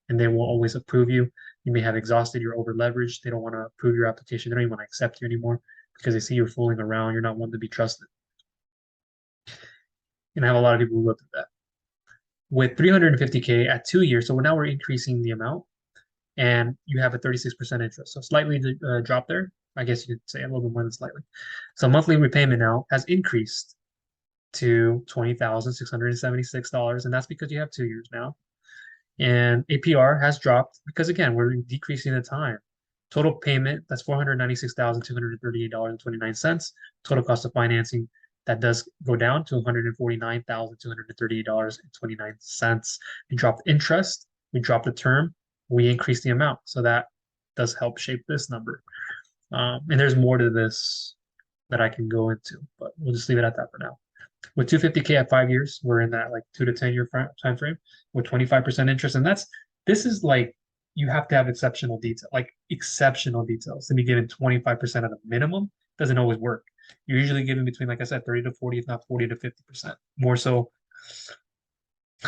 and they won't always approve you. You may have exhausted, you're over leveraged. They don't want to approve your application. They don't even want to accept you anymore because they see you're fooling around. You're not one to be trusted. And I have a lot of people who look at that. With 350K at 2 years, so we're increasing the amount and you have a 36% interest. So slightly drop there. I guess you could say a little bit more than slightly. So monthly repayment now has increased to $20,676. And that's because you have 2 years now. And APR has dropped because again, we're decreasing the time. Total payment, that's $496,238.29. Total cost of financing, that does go down to $149,238.29. We dropped interest, we dropped the term, we increased the amount. So that does help shape this number. And there's more to this that I can go into, but we'll just leave it at that for now. With 250K at 5 years, we're in that like 2 to 10 year time frame with 25% interest. And this is like, you have to have exceptional detail, like exceptional details to be given 25% at a minimum. Doesn't always work. You're usually given between, like I said, 30 to 40, if not 40 to 50%. More so,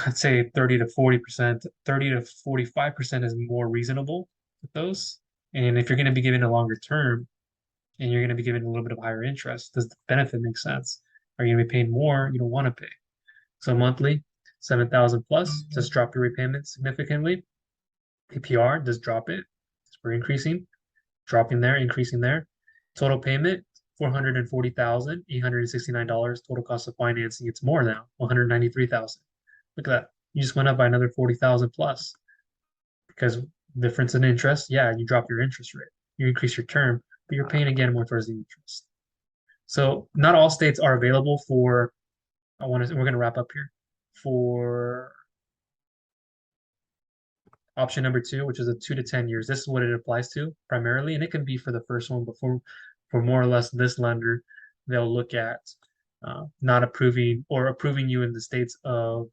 I'd say 30 to 40%, 30 to 45% is more reasonable with those. And if you're going to be given a longer term and you're going to be given a little bit of higher interest, does the benefit make sense? Are you going to be paying more? You don't want to pay. So monthly, 7,000 plus, just drop your repayment significantly. APR, just drop it. We're increasing, dropping there, increasing there. Total payment, $440,869. Total cost of financing, it's more now, $193,000. Look at that. You just went up by another 40,000 plus. Because difference in interest, yeah, you drop your interest rate. You increase your term, but you're paying again more towards the interest. So not all states are available for, we're going to wrap up here, for option number 2, which is a 2 to 10 years. This is what it applies to primarily, and it can be for the first one, but for more or less this lender, they'll look at not approving or approving you in the states of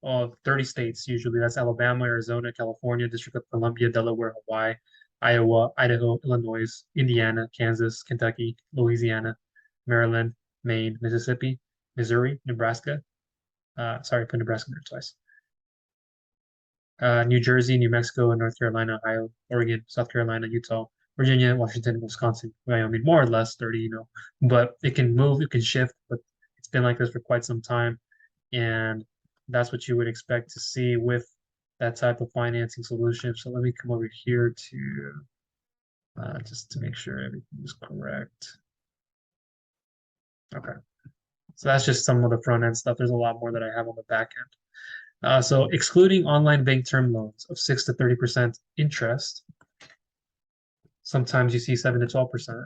30 states usually. That's Alabama, Arizona, California, District of Columbia, Delaware, Hawaii, Iowa, Idaho, Illinois, Indiana, Kansas, Kentucky, Louisiana, Maryland, Maine, Mississippi, Missouri, Nebraska. Sorry, I put Nebraska there twice. New Jersey, New Mexico, North Carolina, Ohio, Oregon, South Carolina, Utah, Virginia, Washington, Wisconsin, Wyoming, more or less 30, but it can move, it can shift, but it's been like this for quite some time. And that's what you would expect to see with that type of financing solution. So let me come over here to just to make sure everything is correct. Okay. So that's just some of the front end stuff. There's a lot more that I have on the back end. So excluding online bank term loans of 6 to 30% interest, sometimes you see 7 to 12%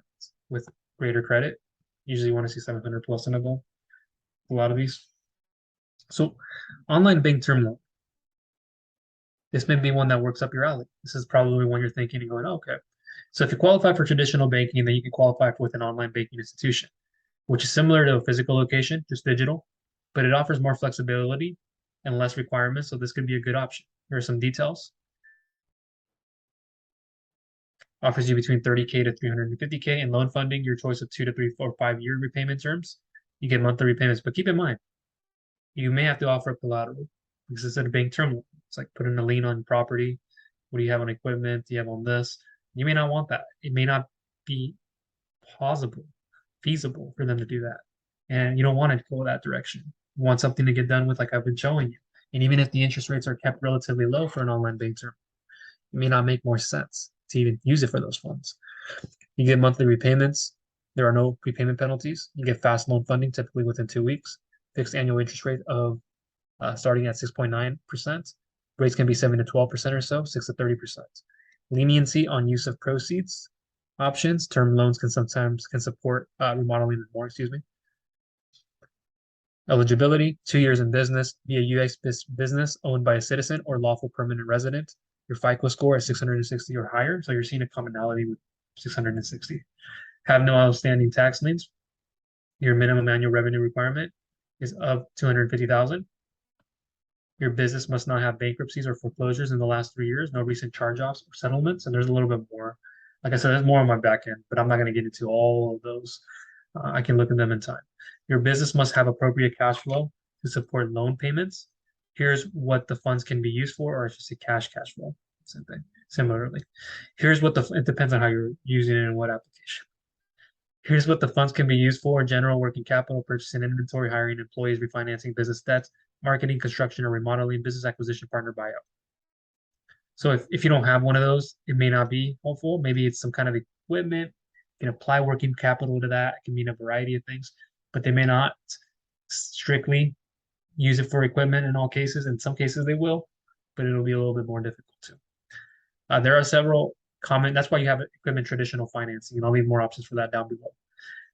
with greater credit. Usually you want to see 700 plus and above. A lot of these. So online bank term loan. This may be one that works up your alley. This is probably one you're thinking and going, oh, okay. So if you qualify for traditional banking, then you can qualify for with an online banking institution, which is similar to a physical location, just digital, but it offers more flexibility and less requirements. So this could be a good option. Here are some details. Offers you between 30K to 350K in loan funding, your choice of 2 to 3, 4, 5 year repayment terms. You get monthly repayments, but keep in mind, you may have to offer a collateral because it's a bank term loan. It's like putting a lien on property. What do you have on equipment? Do you have on this? You may not want that. It may not be plausible, feasible for them to do that. And you don't want to go that direction. You want something to get done with, like I've been showing you. And even if the interest rates are kept relatively low for an online bank term, it may not make more sense to even use it for those funds. You get monthly repayments. There are no prepayment penalties. You get fast loan funding, typically within 2 weeks. Fixed annual interest rate of starting at 6.9%. Rates can be 7 to 12% or so, 6 to 30%. Leniency on use of proceeds options. Term loans can sometimes support remodeling and more, excuse me. Eligibility, 2 years in business, be a US business owned by a citizen or lawful permanent resident. Your FICO score is 660 or higher, so you're seeing a commonality with 660. Have no outstanding tax liens. Your minimum annual revenue requirement is of 250,000. Your business must not have bankruptcies or foreclosures in the last 3 years, no recent charge-offs or settlements, and there's a little bit more. Like I said, there's more on my back end, but I'm not going to get into all of those. I can look at them in time. Your business must have appropriate cash flow to support loan payments. Here's what the funds can be used for, or I should say cash flow. Same thing. Similarly, here's what it depends on how you're using it and what application. Here's what the funds can be used for: general working capital, purchasing inventory, hiring employees, refinancing business debts, marketing, construction or remodeling, business acquisition, partner buyout. So if you don't have one of those, it may not be helpful. Maybe it's some kind of equipment. You can apply working capital to that. It can mean a variety of things, but they may not strictly use it for equipment in all cases. In some cases they will, but it'll be a little bit more difficult too. There are several common, that's why you have equipment traditional financing, and I'll leave more options for that down below.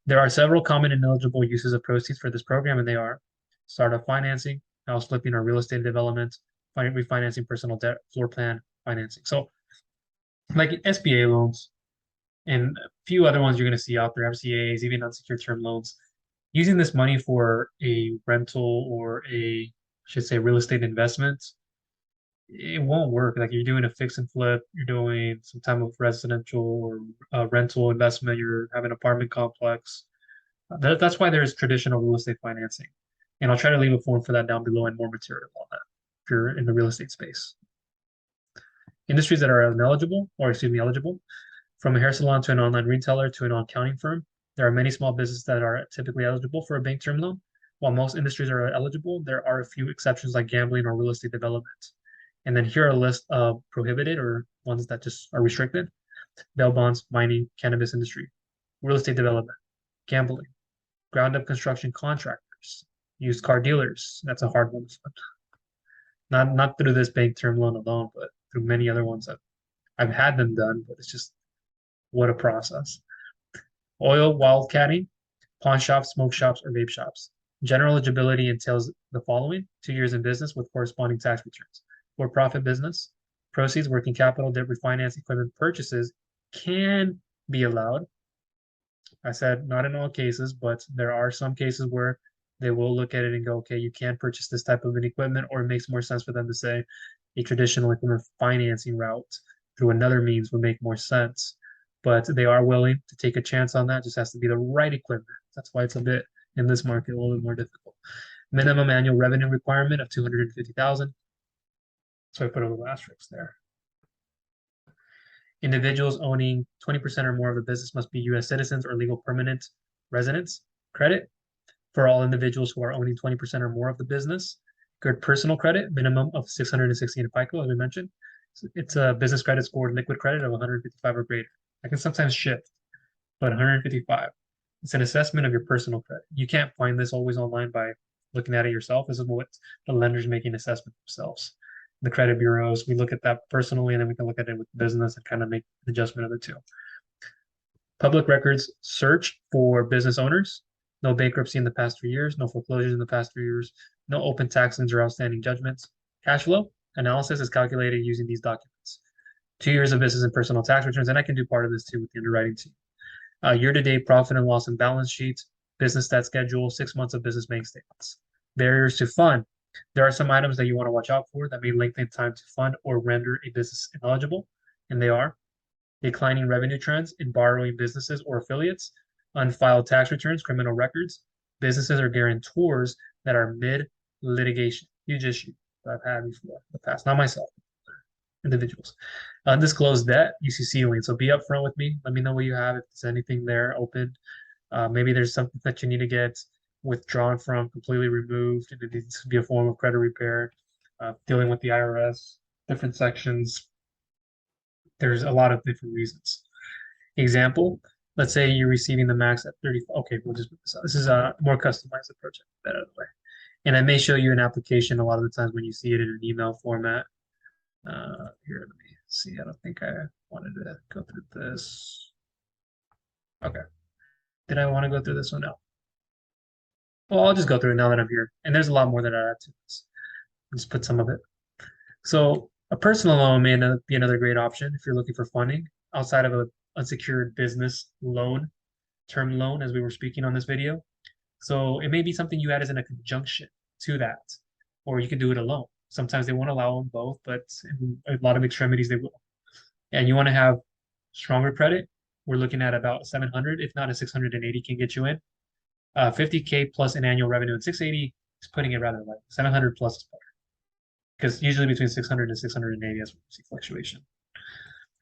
There are several common and eligible uses of proceeds for this program, and they are startup financing, house flipping or real estate development, refinancing personal debt, floor plan financing. So like SBA loans and a few other ones you're going to see out there, MCAs, even unsecured term loans, using this money for a rental or I should say real estate investment, it won't work. Like you're doing a fix and flip, you're doing some type of residential or rental investment, you're having an apartment complex. That's why there's traditional real estate financing. And I'll try to leave a form for that down below and more material on that if you're in the real estate space. Industries that are eligible, from a hair salon to an online retailer to an accounting firm, there are many small businesses that are typically eligible for a bank term loan. While most industries are eligible, there are a few exceptions like gambling or real estate development. And then here are a list of prohibited or ones that just are restricted: bail bonds, mining, cannabis industry, real estate development, gambling, ground up construction contractors, used car dealers. That's a hard one. Not through this bank term loan alone, but through many other ones that I've had them done, but it's just what a process. Oil, wildcatting, pawn shops, smoke shops, or vape shops. General eligibility entails the following: 2 years in business with corresponding tax returns. For-profit business, proceeds, working capital, debt refinance, equipment purchases can be allowed. I said not in all cases, but there are some cases where they will look at it and go, okay, you can purchase this type of an equipment, or it makes more sense for them to say a traditional equipment financing route through another means would make more sense. But they are willing to take a chance on that. Just has to be the right equipment. That's why it's a bit in this market a little bit more difficult. Minimum annual revenue requirement of 250,000. So I put a little asterisk there. Individuals owning 20% or more of the business must be U.S. citizens or legal permanent residents. Credit for all individuals who are owning 20% or more of the business. Good personal credit, minimum of 660 in FICO, as we mentioned. It's a business credit scored liquid credit of 155 or greater. I can sometimes shift, but 155. It's an assessment of your personal credit. You can't find this always online by looking at it yourself. This is what the lenders make an assessment themselves. The credit bureaus, we look at that personally, and then we can look at it with business and kind of make an adjustment of the two. Public records search for business owners. No bankruptcy in the past 3 years, no foreclosures in the past 3 years, no open tax liens or outstanding judgments. Cash flow analysis is calculated using these documents. 2 years of business and personal tax returns, and I can do part of this too with the underwriting team. Year-to-date profit and loss and balance sheet, business stat schedule, 6 months of business bank statements. Barriers to fund. There are some items that you want to watch out for that may lengthen time to fund or render a business ineligible, and they are declining revenue trends in borrowing businesses or affiliates, unfiled tax returns, criminal records, businesses or guarantors that are mid-litigation. Huge issue that I've had before in the past, not myself, individuals. Undisclosed debt, UCC lien. So be upfront with me. Let me know what you have. If there's anything there open, maybe there's something that you need to get withdrawn from, completely removed, and it needs to be a form of credit repair, dealing with the IRS, different sections. There's a lot of different reasons. Example, let's say you're receiving the max at 30. Okay, we'll just put this out. This is a more customized approach. That out of the way. And I may show you an application a lot of the times when you see it in an email format. Here, let me see. I don't think I wanted to go through this. Okay. Did I want to go through this one? No. Well, I'll just go through it now that I'm here. And there's a lot more that I add to this. I'll just put some of it. So a personal loan may be another great option if you're looking for funding outside of an unsecured business loan, term loan, as we were speaking on this video. So it may be something you add as in a conjunction to that, or you can do it alone. Sometimes they won't allow them both, but in a lot of extremities they will. And you want to have stronger credit. We're looking at about 700, if not a 680 can get you in. 50K plus an annual revenue, and 680 is putting it rather light. 700 plus is better. Because usually between 600 and 680, that's where we see fluctuation.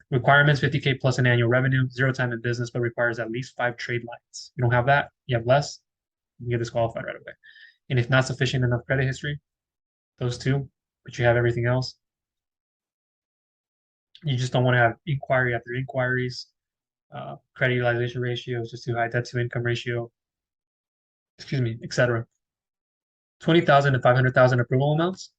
Requirements, 50K plus an annual revenue, 0 time in business, but requires at least 5 trade lines. You don't have that, you have less, you can get disqualified right away. And if not sufficient enough credit history, those two, but you have everything else, you just don't want to have inquiry after inquiries. Credit utilization ratio is just too high, debt to income ratio, excuse me, etc. 20,000 to 500,000 approval amounts,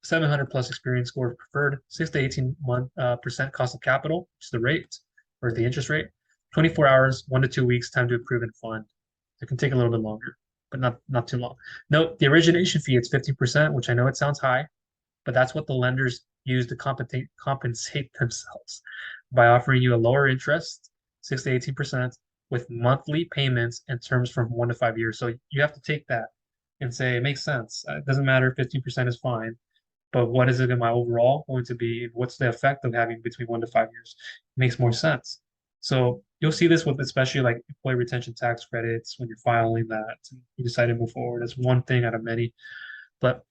700 plus experience score preferred, 6 to 18% cost of capital, which is the rate or the interest rate, 24 hours, 1 to 2 weeks time to approve and fund. It can take a little bit longer, but not too long. Note the origination fee, it's 50%, which I know it sounds high, but that's what the lenders use to compensate themselves by offering you a lower interest, 6 to 18%, with monthly payments and terms from 1 to 5 years. So you have to take that and say it makes sense. It doesn't matter if 15% is fine, but what is it in my overall going to be? What's the effect of having between 1 to 5 years? It makes more sense. So you'll see this with especially like employee retention tax credits when you're filing that and you decide to move forward. It's one thing out of many, but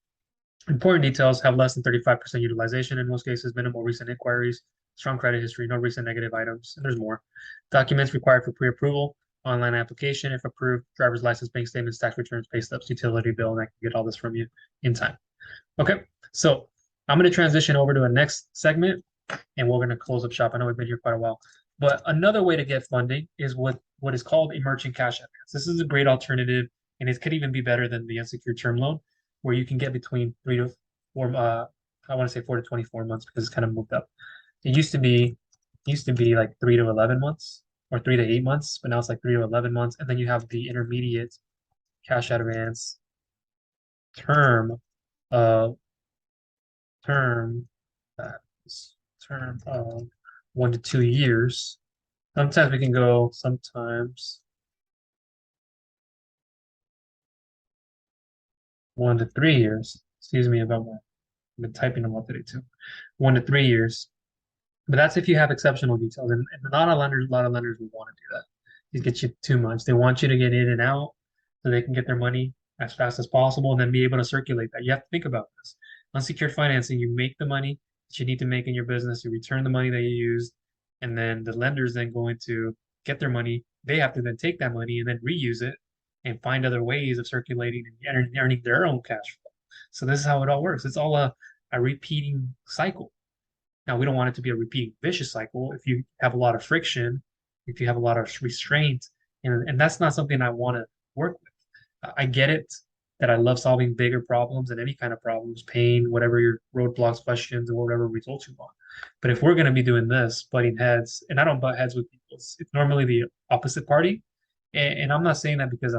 important details: have less than 35% utilization in most cases, minimal recent inquiries, strong credit history, no recent negative items, and there's more. Documents required for pre-approval, online application if approved, driver's license, bank statements, tax returns, pay stubs, utility bill, and I can get all this from you in time. Okay, so I'm going to transition over to a next segment, and we're going to close up shop. I know we've been here quite a while, but another way to get funding is what is called a merchant cash advance. This is a great alternative, and it could even be better than the unsecured term loan, where you can get between 3 to 4, I want to say 4 to 24 months because it's kind of moved up. It used to be like 3 to 11 months or 3 to 8 months, but now it's like 3 to 11 months. And then you have the intermediate cash advance term of 1 to 2 years. Sometimes we can go, sometimes 1 to 3 years. Excuse me about my, I've been typing them all today too. 1 to 3 years. But that's if you have exceptional details. And a lot of lenders will want to do that. These get you too much. They want you to get in and out so they can get their money as fast as possible and then be able to circulate that. You have to think about this. Unsecured financing, you make the money that you need to make in your business, you return the money that you used, and then the lender's then going to get their money. They have to then take that money and then reuse it and find other ways of circulating and earning their own cash flow. So this is how it all works. It's all a repeating cycle. Now, we don't want it to be a repeating vicious cycle. If you have a lot of friction, if you have a lot of restraint, and that's not something I want to work with. I get it that I love solving bigger problems and any kind of problems, pain, whatever your roadblocks, questions, and whatever results you want. But if we're going to be doing this, butting heads, and I don't butt heads with people, it's normally the opposite party. And I'm not saying that because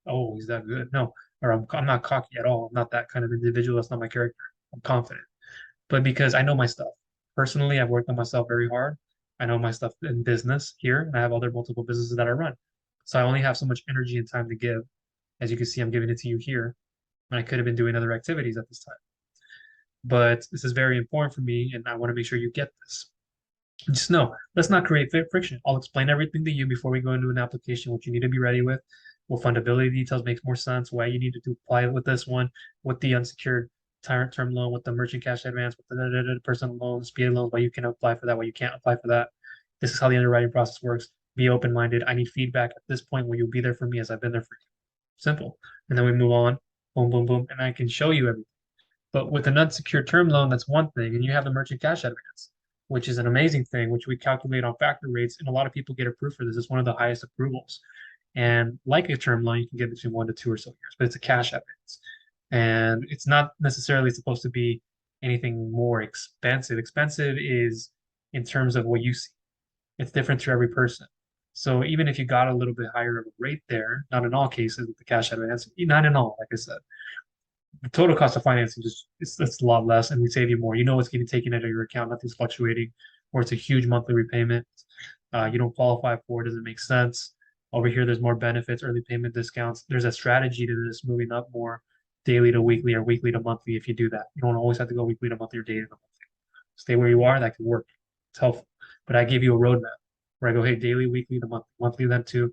oh, he's that good. No, or I'm not cocky at all. I'm not that kind of individual. That's not my character. I'm confident. But because I know my stuff. Personally, I've worked on myself very hard. I know my stuff in business here, and I have other multiple businesses that I run. So I only have so much energy and time to give. As you can see, I'm giving it to you here, and I could have been doing other activities at this time. But this is very important for me, and I want to make sure you get this. Just know, let's not create friction. I'll explain everything to you before we go into an application, what you need to be ready with, what fundability details makes more sense, why you need to apply with this one, with the unsecured term loan, with the merchant cash advance, with the personal loans, SBA loans, why you can apply for that, why you can't apply for that. This is how the underwriting process works. Be open-minded. I need feedback at this point where you'll be there for me as I've been there for you. Simple. And then we move on, boom, boom, boom, and I can show you everything. But with an unsecured term loan, that's one thing, and you have the merchant cash advance, which is an amazing thing, which we calculate on factor rates, and a lot of people get approved for this. It's one of the highest approvals. And like a term loan, you can get between 1 to 2 or so years, but it's a cash advance. And it's not necessarily supposed to be anything more expensive. Expensive is in terms of what you see. It's different to every person. So even if you got a little bit higher of a rate there, not in all cases with the cash advance, not in all, like I said, the total cost of financing it's a lot less, and we save you more. You know what's getting taken out of your account, nothing's fluctuating, or it's a huge monthly repayment. You don't qualify for it, doesn't make sense. Over here, there's more benefits, early payment discounts. There's a strategy to this, moving up more daily to weekly or weekly to monthly if you do that. You don't always have to go weekly to monthly or daily to monthly. Stay where you are, that can work. It's helpful. But I give you a roadmap where I go, hey, daily, weekly to monthly, monthly then to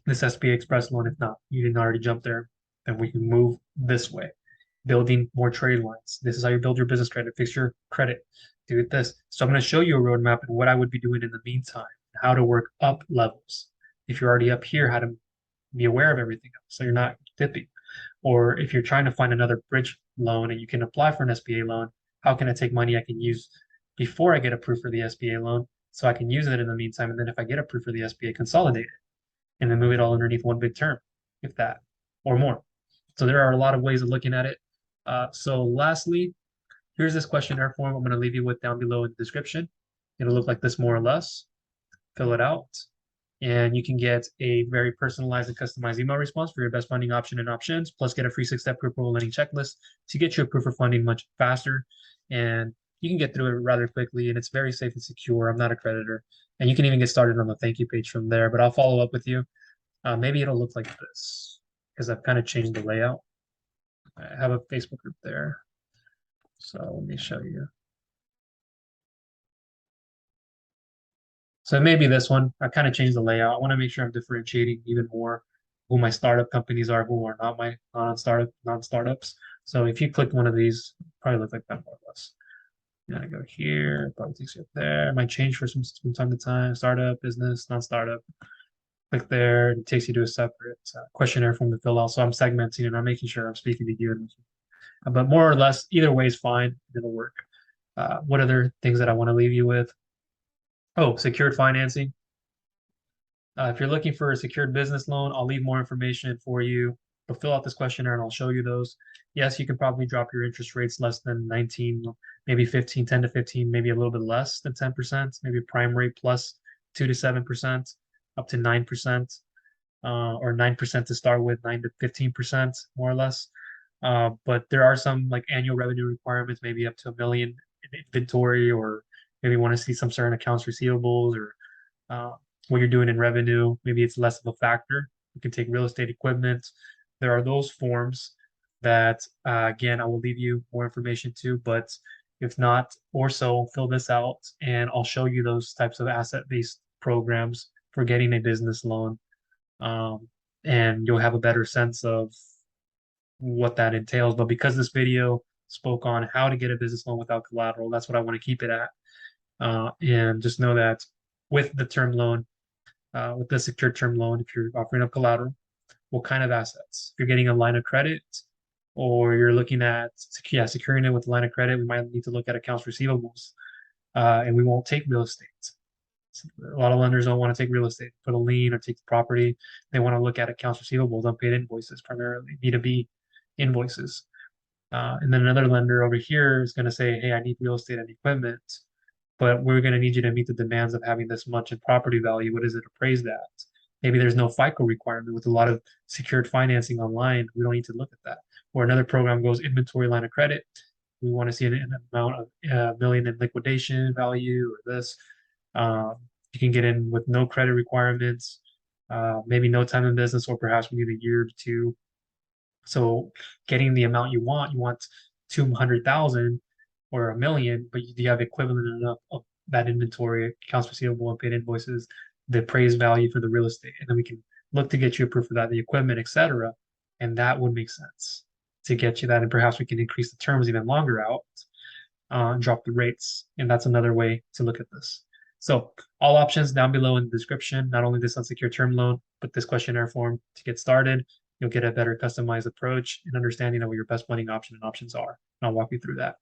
this SBA Express loan. If not, you didn't already jump there, then we can move this way. Building more trade lines. This is how you build your business credit, fix your credit, do this. So I'm going to show you a roadmap and what I would be doing in the meantime, how to work up levels. If you're already up here, how to be aware of everything else so you're not dipping. Or if you're trying to find another bridge loan and you can apply for an SBA loan, how can I take money I can use before I get approved for the SBA loan so I can use it in the meantime? And then if I get approved for the SBA, consolidate it and then move it all underneath one big term, if that, or more. So there are a lot of ways of looking at it. So lastly, here's this questionnaire form I'm going to leave you with down below in the description. It'll look like this more or less. Fill it out, and you can get a very personalized and customized email response for your best funding option and options, plus get a free 6-step pre-approval lending checklist to get you approved for funding much faster. And you can get through it rather quickly, and it's very safe and secure. I'm not a creditor, and you can even get started on the thank you page from there, but I'll follow up with you. Maybe it'll look like this because I've kind of changed the layout. I have a Facebook group there. So let me show you. So maybe this one, I kind of changed the layout. I want to make sure I'm differentiating even more who my startup companies are, who are not my non-startups. So if you click one of these, probably look like that more or less. And I go here, probably takes you up there. It might change from time to time. Startup, business, non-startup. Click there, it takes you to a separate questionnaire form to fill out. So I'm segmenting and I'm making sure I'm speaking to you. But more or less, either way is fine. It'll work. What other things that I want to leave you with? Oh, secured financing. If you're looking for a secured business loan, I'll leave more information for you. But fill out this questionnaire and I'll show you those. Yes, you can probably drop your interest rates less than 19, maybe 15, 10 to 15, maybe a little bit less than 10%, maybe prime rate plus 2 to 7%, up to 9%, or 9% to start with, 9 to 15%, more or less. But there are some like annual revenue requirements, maybe up to $1 million in inventory, or maybe want to see some certain accounts receivables, or what you're doing in revenue. Maybe it's less of a factor. You can take real estate equipment. There are those forms that, again, I will leave you more information to, but if not, or so, fill this out and I'll show you those types of asset-based programs for getting a business loan. And you'll have a better sense of what that entails. But because this video spoke on how to get a business loan without collateral, that's what I want to keep it at. And just know that with the term loan, with the secured term loan, if you're offering up collateral, what kind of assets? If you're getting a line of credit, or you're looking at securing it with a line of credit, we might need to look at accounts receivables, and we won't take real estate. A lot of lenders don't want to take real estate, put a lien or take the property. They want to look at accounts receivables, unpaid invoices, primarily B2B invoices. And then another lender over here is going to say, hey, I need real estate and equipment, but we're going to need you to meet the demands of having this much in property value. What is it appraised at? Maybe there's no FICO requirement with a lot of secured financing online. We don't need to look at that. Or another program goes inventory line of credit. we want to see an amount of million in liquidation value or this. You can get in with no credit requirements, maybe no time in business, or perhaps we need a year or two. So getting the amount you want 200,000 or a million, but you have equivalent enough of that inventory, accounts receivable, and paid invoices, the appraised value for the real estate, and then we can look to get you approved for that, the equipment, etc. And that would make sense to get you that, and perhaps we can increase the terms even longer out, and drop the rates, and that's another way to look at this. So all options down below in the description, not only this unsecured term loan, but this questionnaire form to get started. You'll get a better customized approach and understanding of what your best funding option and options are. And I'll walk you through that.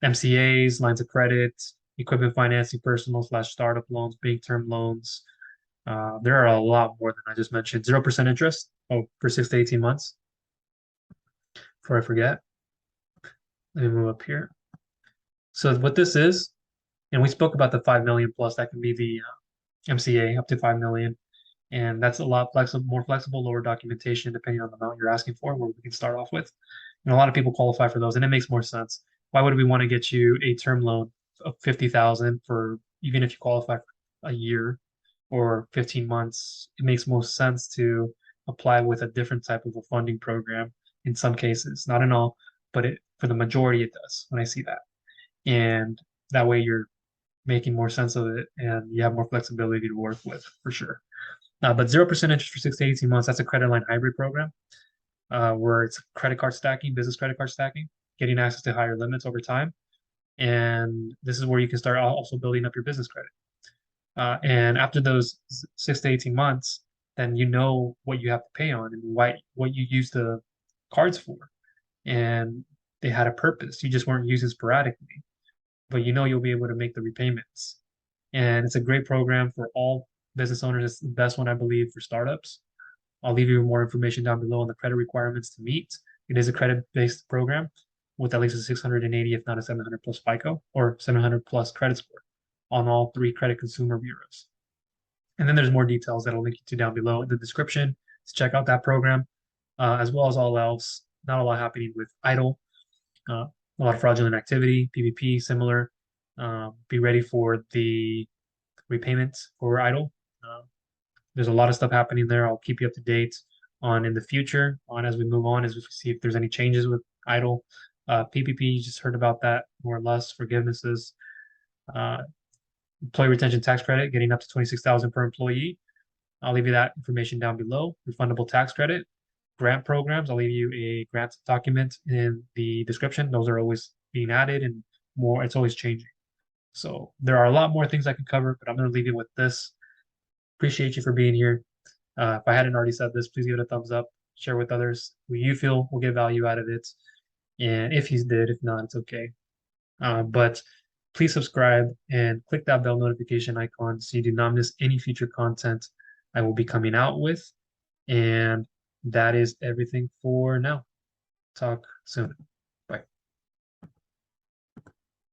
MCAs, lines of credit, equipment financing, personal/startup loans, big term loans. There are a lot more than I just mentioned. 0% interest for 6 to 18 months. Before I forget, let me move up here. So what this is, and we spoke about the 5 million plus, that can be the MCA up to 5 million. And that's a lot more flexible, lower documentation, depending on the amount you're asking for, where we can start off with. And a lot of people qualify for those, and it makes more sense. Why would we want to get you a term loan of 50,000 for, even if you qualify for a year or 15 months? It makes most sense to apply with a different type of a funding program in some cases, not in all, but for the majority it does when I see that. And that way you're making more sense of it and you have more flexibility to work with for sure. But 0% interest for 6 to 18 months, that's a credit line hybrid program where it's credit card stacking, business credit card stacking, getting access to higher limits over time. And this is where you can start also building up your business credit. And after those 6 to 18 months, then you know what you have to pay on and what you use the cards for. And they had a purpose. You just weren't using sporadically, but you know you'll be able to make the repayments. And it's a great program for all business owners. It's the best one, I believe, for startups. I'll leave you more information down below on the credit requirements to meet. It is a credit-based program with at least a 680, if not a 700 plus FICO or 700 plus credit score on all 3 credit consumer bureaus. And then there's more details that I'll link you to down below in the description to check out that program, as well as all else. Not a lot happening with EIDL, a lot of fraudulent activity, PVP, similar. Be ready for the repayment for EIDL. There's a lot of stuff happening there. I'll keep you up to date on in the future, on as we move on, as we see if there's any changes with EIDL. PPP, you just heard about that more or less. Forgivenesses, employee retention tax credit, getting up to 26,000 per employee. I'll leave you that information down below. Refundable tax credit, grant programs. I'll leave you a grant document in the description. Those are always being added and more. It's always changing. So there are a lot more things I can cover, but I'm going to leave you with this. Appreciate you for being here. If I hadn't already said this, please give it a thumbs up, share with others who you feel will get value out of it. And if you did, if not, it's okay. But please subscribe and click that bell notification icon so you do not miss any future content I will be coming out with. And that is everything for now. Talk soon.